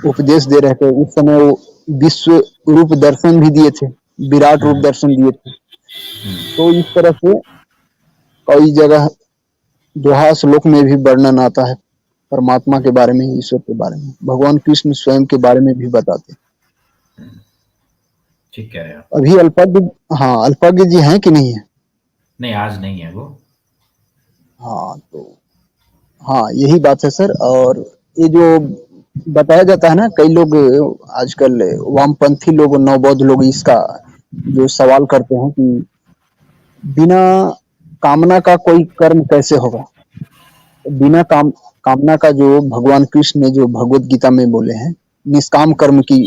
उपदेश दे रहे थे, उस समय वो विश्व रूप दर्शन भी दिए थे, विराट रूप दर्शन दिए थे। तो इस तरह से कई जगह दोहा श्लोक में भी वर्णन आता है परमात्मा के बारे में, ईश्वर के बारे में। भगवान कृष्ण स्वयं के बारे में भी बताते हैं। ठीक कह रहे हैं आप। अभी अल्पज्ञ, हाँ अल्पज्ञ जी हैं कि नहीं है? नहीं, आज नहीं है वो। हाँ, तो हाँ यही बात है सर। और ये जो बताया जाता है ना, कई लोग आजकल वामपंथी लोग, नवबौद्ध लोग इसका जो सवाल करते हैं कि बिना कामना का कोई कर्म कैसे होगा। बिना कामना का जो भगवान कृष्ण ने जो भगवत गीता में बोले हैं, निष्काम कर्म की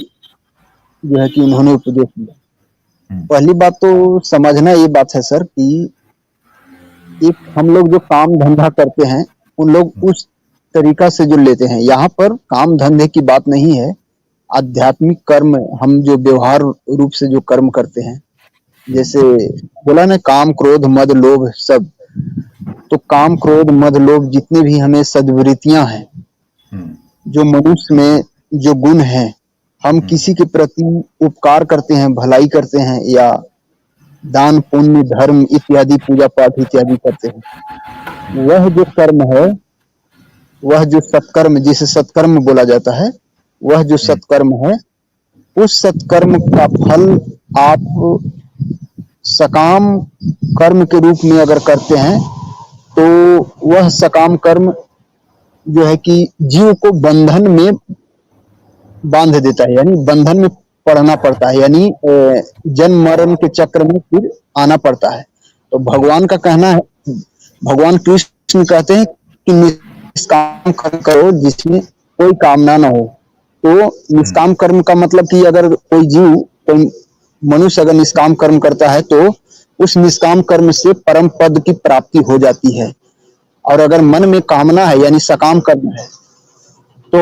जो है कि उन्होंने उपदेश दिया। पहली बात तो समझना ये बात है सर कि एक हम लोग जो काम धंधा करते हैं, उन लोग उस तरीका से जो लेते हैं। यहाँ पर काम धंधे की बात नहीं है, आध्यात्मिक कर्म, हम जो व्यवहार रूप से जो कर्म करते हैं, जैसे बोला ना काम क्रोध मद लोभ सब, तो काम क्रोध मद लोभ जितने भी हमें सद्वृत्तियां हैं, जो मनुष्य में जो गुण हैं, हम किसी के प्रति उपकार करते हैं, भलाई करते हैं, या दान पुण्य धर्म इत्यादि पूजा पाठ इत्यादि करते हैं, वह जो कर्म है, वह जो सत्कर्म, जिसे सत्कर्म बोला जाता है, वह जो सत्कर्म है, उस सत्कर्म का फल आप सकाम कर्म के रूप में अगर करते हैं, तो वह सकाम कर्म जो है कि जीव को बंधन में बांध देता है, यानी बंधन में पड़ना पड़ता है, यानी जन्म मरण के चक्र में फिर आना पड़ता है। तो भगवान का कहना है, भगवान कृष्ण कहते हैं कि निष्काम कर्म करो जिसमें कोई कामना ना हो। तो निष्काम कर्म का मतलब कि अगर कोई जीव, कोई मनुष्य अगर निष्काम कर्म करता है, तो उस निष्काम कर्म से परम पद की प्राप्ति हो जाती है। और अगर मन में कामना है, यानी सकाम कर्म है, तो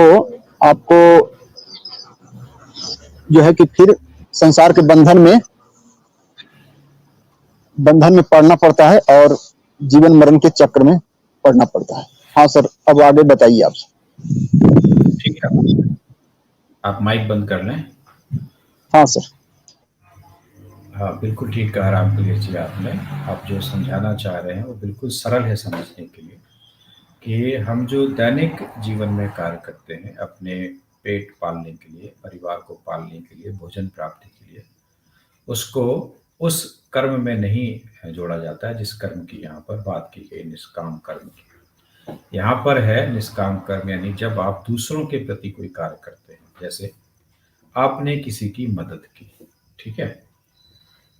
आपको जो है कि फिर संसार के बंधन में पड़ना पड़ता है और जीवन मरण के चक्र में पड़ना पड़ता है। हाँ सर, अब आगे बताइए आप। ठीक है, आप माइक बंद कर लें। हाँ सर। हाँ, बिल्कुल ठीक कहा रामप्रिय जी आपने। आप जो समझाना चाह रहे हैं वो बिल्कुल सरल है समझने के लिए, कि हम जो दैनिक जीवन में कार्य करते हैं, अपने पेट पालने के लिए, परिवार को पालने के लिए, भोजन प्राप्ति के लिए, उसको उस कर्म में नहीं जोड़ा जाता है जिस कर्म की यहाँ पर बात की गई, निष्काम कर्म की। यहाँ पर है निष्काम कर्म, यानी जब आप दूसरों के प्रति कोई कार्य करते हैं, जैसे आपने किसी की मदद की, ठीक है,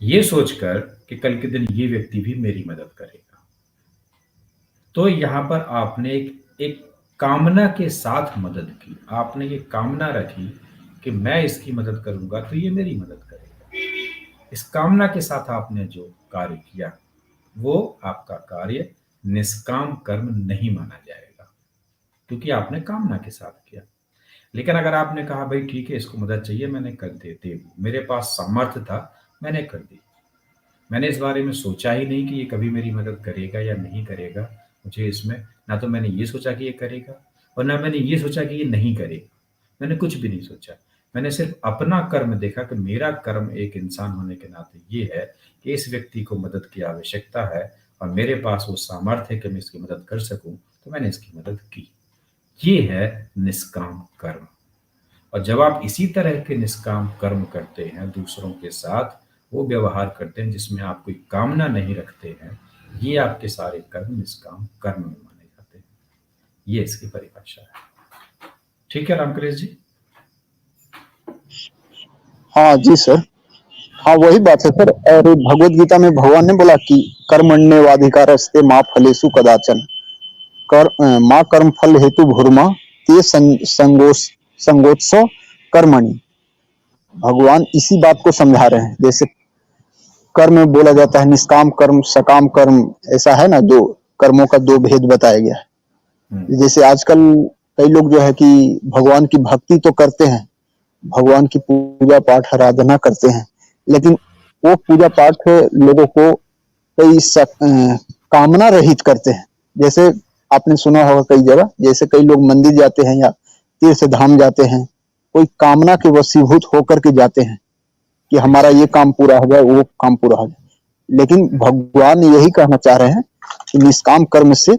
ये सोचकर कि कल के दिन ये व्यक्ति भी मेरी मदद करेगा, तो यहाँ पर आपने एक कामना के साथ मदद की। आपने ये कामना रखी कि मैं इसकी मदद करूंगा तो ये मेरी मदद करेगा। इस कामना के साथ आपने जो कार्य किया, वो आपका कार्य निष्काम कर्म नहीं माना जाएगा, क्योंकि आपने कामना के साथ किया। लेकिन अगर आपने कहा भाई ठीक है, इसको मदद चाहिए, मैंने कर दे, मेरे पास सामर्थ्य था, मैंने कर दी, मैंने इस बारे में सोचा ही नहीं कि ये कभी मेरी मदद करेगा या नहीं करेगा, मुझे इसमें ना तो मैंने ये सोचा कि ये करेगा और ना मैंने ये सोचा कि ये नहीं करेगा, मैंने कुछ भी नहीं सोचा। मैंने सिर्फ अपना कर्म देखा कि मेरा कर्म एक इंसान होने के नाते ये है कि इस व्यक्ति को मदद की आवश्यकता है और मेरे पास वो सामर्थ्य है कि मैं इसकी मदद कर सकूं, तो मैंने इसकी मदद की। ये है निष्काम कर्म। और जब आप इसी तरह के निष्काम कर्म करते हैं, दूसरों के साथ वो व्यवहार करते हैं जिसमें आप कोई कामना नहीं रखते हैं, ये आपके सारे कर्म निष्काम कर्म में माने जाते हैं। ये इसकी परिभाषा है। ठीक है रामकृष्ण जी? हाँ जी सर, हाँ वही बात है सर। और भगवत गीता में भगवान ने बोला कि कर्मण्येवाधिकारस्ते माँ फलेषु कदाचन, माँ कर्म फल हेतु भूर्मा ते संगोत्सव कर्मणि। भगवान इसी बात को समझा रहे हैं। जैसे कर्म में बोला जाता है निष्काम कर्म, सकाम कर्म, ऐसा है ना, दो कर्मों का दो भेद बताया गया है। जैसे आजकल कई लोग जो है कि भगवान की भक्ति तो करते हैं, भगवान की पूजा पाठ आराधना करते हैं, लेकिन वो पूजा पाठ लोगों को कई कामना रहित करते हैं। जैसे आपने सुना होगा कई जगह, जैसे कई लोग मंदिर जाते हैं या तीर्थ धाम जाते हैं, कोई कामना के वशीभूत होकर के जाते हैं कि हमारा ये काम पूरा हो जाए, वो काम पूरा हो जाए। लेकिन भगवान यही कहना चाह रहे हैं कि निष्काम कर्म से,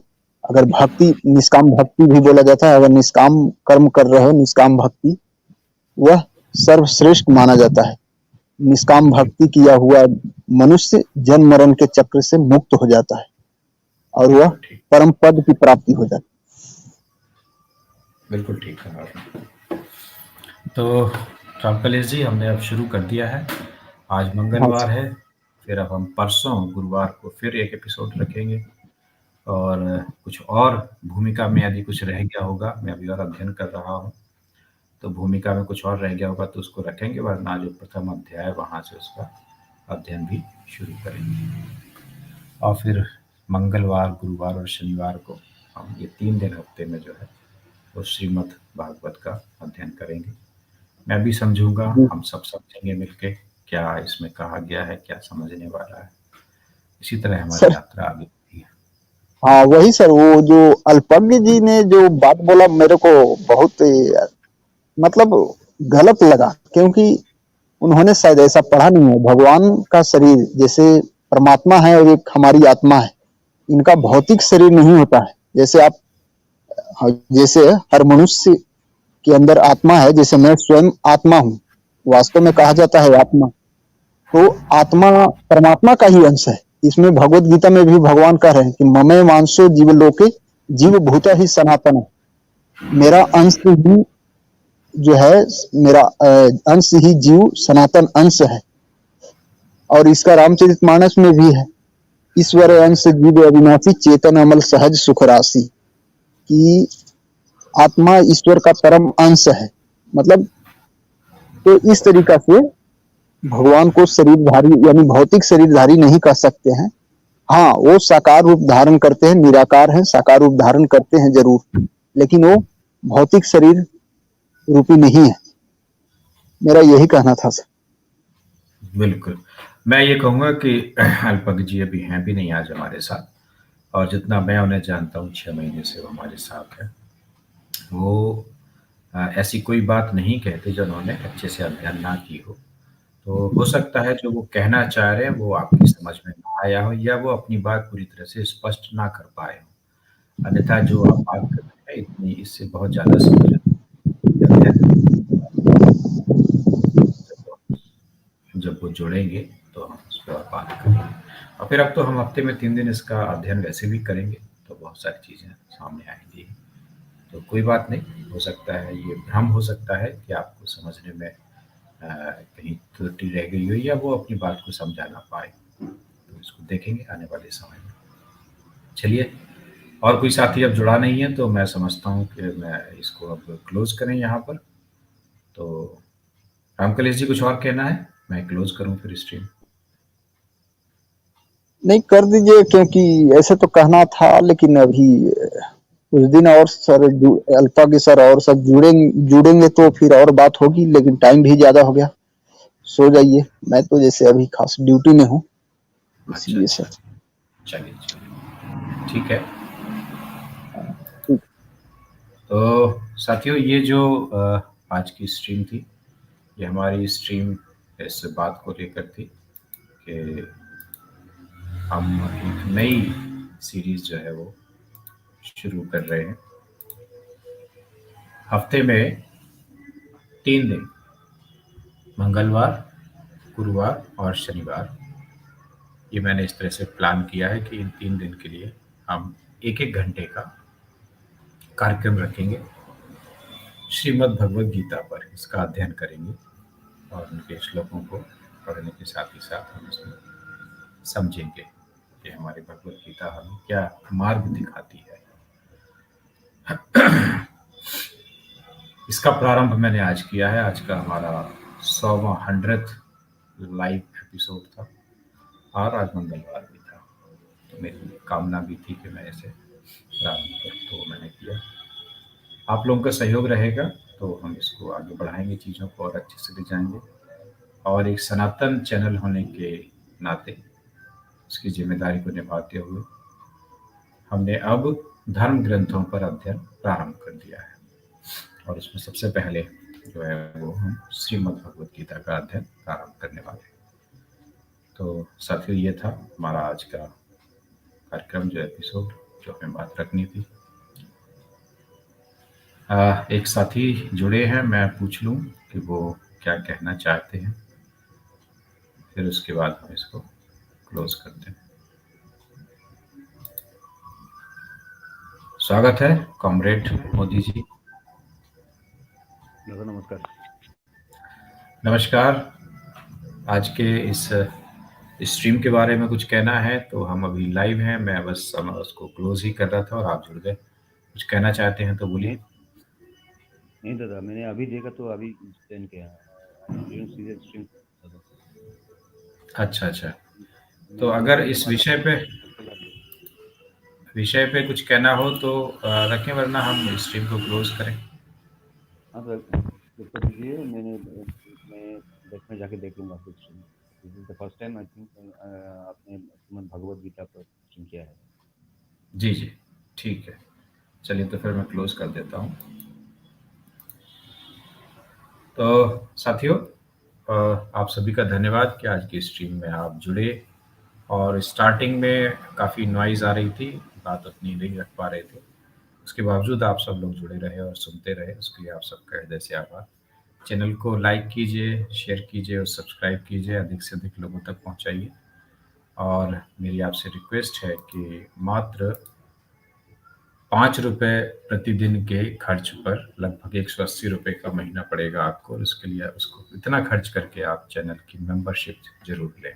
अगर भक्ति, निष्काम भक्ति भी बोला जाता है, अगर निष्काम कर्म कर रहे हो, निष्काम भक्ति, वह सर्वश्रेष्ठ माना जाता है। निष्काम भक्ति किया हुआ मनुष्य जन्म मरण के चक्र से मुक्त हो जाता है और वह परम पद की प्राप्ति हो जाती है। बिल्कुल ठीक कहा आपने। तो रामकलेश जी, हमने अब शुरू कर दिया है। आज मंगलवार है, फिर अब हम परसों गुरुवार को फिर एक एपिसोड रखेंगे। और कुछ और भूमिका में यदि कुछ रह गया होगा, मैं अभी और अध्ययन कर रहा हूँ, तो भूमिका में कुछ और रह गया होगा तो उसको रखेंगे, वरना जो प्रथम अध्याय वहाँ से उसका अध्ययन भी शुरू करेंगे। और फिर मंगलवार, गुरुवार और शनिवार को हम ये 3 दिन हफ्ते में जो है वो श्रीमद् भागवत का अध्ययन करेंगे। मैं भी समझूंगा, हम सब समझेंगे मिलके क्या इसमें कहा गया है, क्या समझने वाला है। इसी तरह हमारी यात्रा आगे बढ़ती है। हाँ वही सर, वो जो अल्पज्ञ जी ने जो बात बोला मेरे को बहुत मतलब गलत लगा, क्योंकि उन्होंने शायद ऐसा पढ़ा नहीं है। भगवान का शरीर जैसे परमात्मा है और एक हमारी आत्मा है, इनका भौतिक शरीर नहीं होता है। जैसे आप, जैसे हर मनुष्य के अंदर आत्मा है, जैसे मैं स्वयं आत्मा हूँ, वास्तव में कहा जाता है आत्मा, तो आत्मा परमात्मा का ही अंश है। इसमें भगवत गीता में भी भगवान कह रहे हैं कि ममे मांसो जीव लोके जीव भूत ही सनातन है। मेरा अंश ही जो है, मेरा अंश ही जीव सनातन अंश है। और इसका रामचरितमानस में भी है, ईश्वर अंश जीव अविनाशी चेतन अमल सहज सुख राशि, कि आत्मा ईश्वर का परम अंश है। मतलब तो इस तरीका से भगवान को शरीरधारी यानी भौतिक शरीरधारी नहीं कह सकते हैं। हाँ, वो साकार रूप धारण करते हैं, निराकार हैं, साकार रूप धारण करते हैं जरूर, लेकिन वो भौतिक शरीर रूपी नहीं है। मेरा यही कहना था सर। बिल्कुल, मैं ये कहूँगा कि अल्पज्ञ जी अभी हैं भी नहीं आज हमारे साथ, और जितना मैं उन्हें जानता हूँ 6 महीने से वो हमारे साथ है। वो ऐसी कोई बात नहीं कहते जो उन्होंने अच्छे से अध्ययन ना की हो। तो हो सकता है जो वो कहना चाह रहे हैं वो आपकी समझ में ना आया हो, या वो अपनी बात पूरी तरह से स्पष्ट ना कर पाए हों। अन्यथा जो आप बात कर रहे हैं इतनी, इससे बहुत ज़्यादा समझ जब वो जुड़ेंगे तो हम उस पर और बात करेंगे। और फिर अब तो हम हफ्ते में 3 दिन इसका अध्ययन वैसे भी करेंगे, तो बहुत सारी चीज़ें सामने आएंगी। तो कोई बात नहीं, हो सकता है ये भ्रम हो सकता है कि आपको समझने में कहीं त्रुटि रह गई हो, या वो अपनी बात को समझा ना पाए। तो इसको देखेंगे आने वाले समय में। चलिए, और कोई साथी अब जुड़ा नहीं है तो मैं समझता हूँ कि मैं इसको अब क्लोज करें यहाँ पर। तो रामकलेश जी, कुछ और कहना है? मैं क्लोज करूँ फिर स्ट्रीम? नहीं, कर दीजिए, क्योंकि ऐसे तो कहना था, लेकिन अभी कुछ दिन और सर अल्पा के सर और सब जुड़ेंगे तो फिर और बात होगी, लेकिन टाइम भी ज्यादा हो गया। सो जाइए, मैं तो जैसे अभी खास ड्यूटी में हूँ, इसलिए सर। चलिए, ठीक है। ठीक। तो साथियों, ये जो आज की स्ट्रीम थी, ये हमारी स्ट्रीम इस बात को लेकर थी कि हम एक नई सीरीज जो है वो शुरू कर रहे हैं। हफ्ते में 3 दिन, मंगलवार, गुरुवार और शनिवार, ये मैंने इस तरह से प्लान किया है कि इन 3 दिन के लिए हम 1-1 घंटे का कार्यक्रम रखेंगे। श्रीमद् भगवद गीता पर इसका अध्ययन करेंगे और उनके श्लोकों को पढ़ने के साथ ही साथ हम इसमें समझेंगे कि हमारी भगवद गीता हमें क्या मार्ग दिखाती है। इसका प्रारंभ मैंने आज किया है। आज का हमारा 100वां लाइव एपिसोड था और आज मंगलवार भी था, तो मेरी कामना भी थी कि मैं इसे प्रारंभ करूं, तो मैंने किया। आप लोगों का सहयोग रहेगा तो हम इसको आगे बढ़ाएंगे, चीज़ों को और अच्छे से ले जाएंगे। और एक सनातन चैनल होने के नाते उसकी जिम्मेदारी को निभाते हुए हमने अब धर्म ग्रंथों पर अध्ययन प्रारंभ कर दिया है और उसमें सबसे पहले जो है वो हम श्रीमद् भगवद गीता का अध्ययन प्रारंभ करने वाले हैं। तो साथियों, ये था हमारा आज का कार्यक्रम, जो एपिसोड जो हमें बात रखनी थी। एक साथी जुड़े हैं, मैं पूछ लूं कि वो क्या कहना चाहते हैं, फिर उसके बाद हम इसको क्लोज करते हैं। स्वागत है कॉमरेड मोदी जी। नमस्कार। नमस्कार। आज के इस स्ट्रीम के बारे में कुछ कहना है तो हम अभी लाइव हैं, मैं बस उसको क्लोज ही कर रहा था और आप जुड़ गए। कुछ कहना चाहते हैं तो बोलिए। नहीं दादा, मैंने अभी देखा तो अभी ज्वाइन किया। स्ट्रीम। अच्छा, तो अगर इस विषय पे कुछ कहना हो तो रखें, वरना हम स्ट्रीम को क्लोज करें। हाँ तो दीजिए, मैं बैक में जाके देख लूँगा फिर stream. This is the first time I think आपने श्रीमद् भगवद गीता पर स्ट्रीम किया है। जी, ठीक है। चलिए तो फिर मैं क्लोज कर देता हूँ। तो साथियों, आप सभी का धन्यवाद कि आज की स्ट्रीम में आप जुड़े। और स्टार्टिंग में काफ़ी नॉइज़ आ रही थी, बात उतनी नहीं रख पा रहे थे, उसके बावजूद आप सब लोग जुड़े रहे और सुनते रहे, उसके लिए आप सबका हृदय से आभार। चैनल को लाइक कीजिए, शेयर कीजिए और सब्सक्राइब कीजिए, अधिक से अधिक लोगों तक पहुंचाइए। और मेरी आपसे रिक्वेस्ट है कि मात्र 5 रुपये प्रतिदिन के खर्च पर लगभग 180 रुपये का महीना पड़ेगा आपको, और उसके लिए उसको इतना खर्च करके आप चैनल की मेंबरशिप जरूर लें।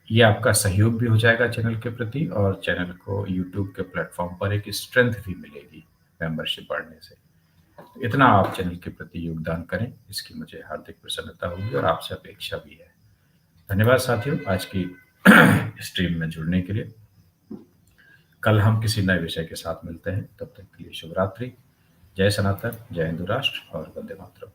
ये आपका सहयोग भी हो जाएगा चैनल के प्रति, और चैनल को यूट्यूब के प्लेटफॉर्म पर एक स्ट्रेंथ भी मिलेगी मेंबरशिप बढ़ने से। तो इतना आप चैनल के प्रति योगदान करें, इसकी मुझे हार्दिक प्रसन्नता होगी और आपसे अपेक्षा भी है। धन्यवाद साथियों आज की स्ट्रीम में जुड़ने के लिए। कल हम किसी नए विषय के साथ मिलते हैं, तब तक के लिए शुभ रात्रि। जय सनातन, जय हिंदू राष्ट्र और वंदे मातरम।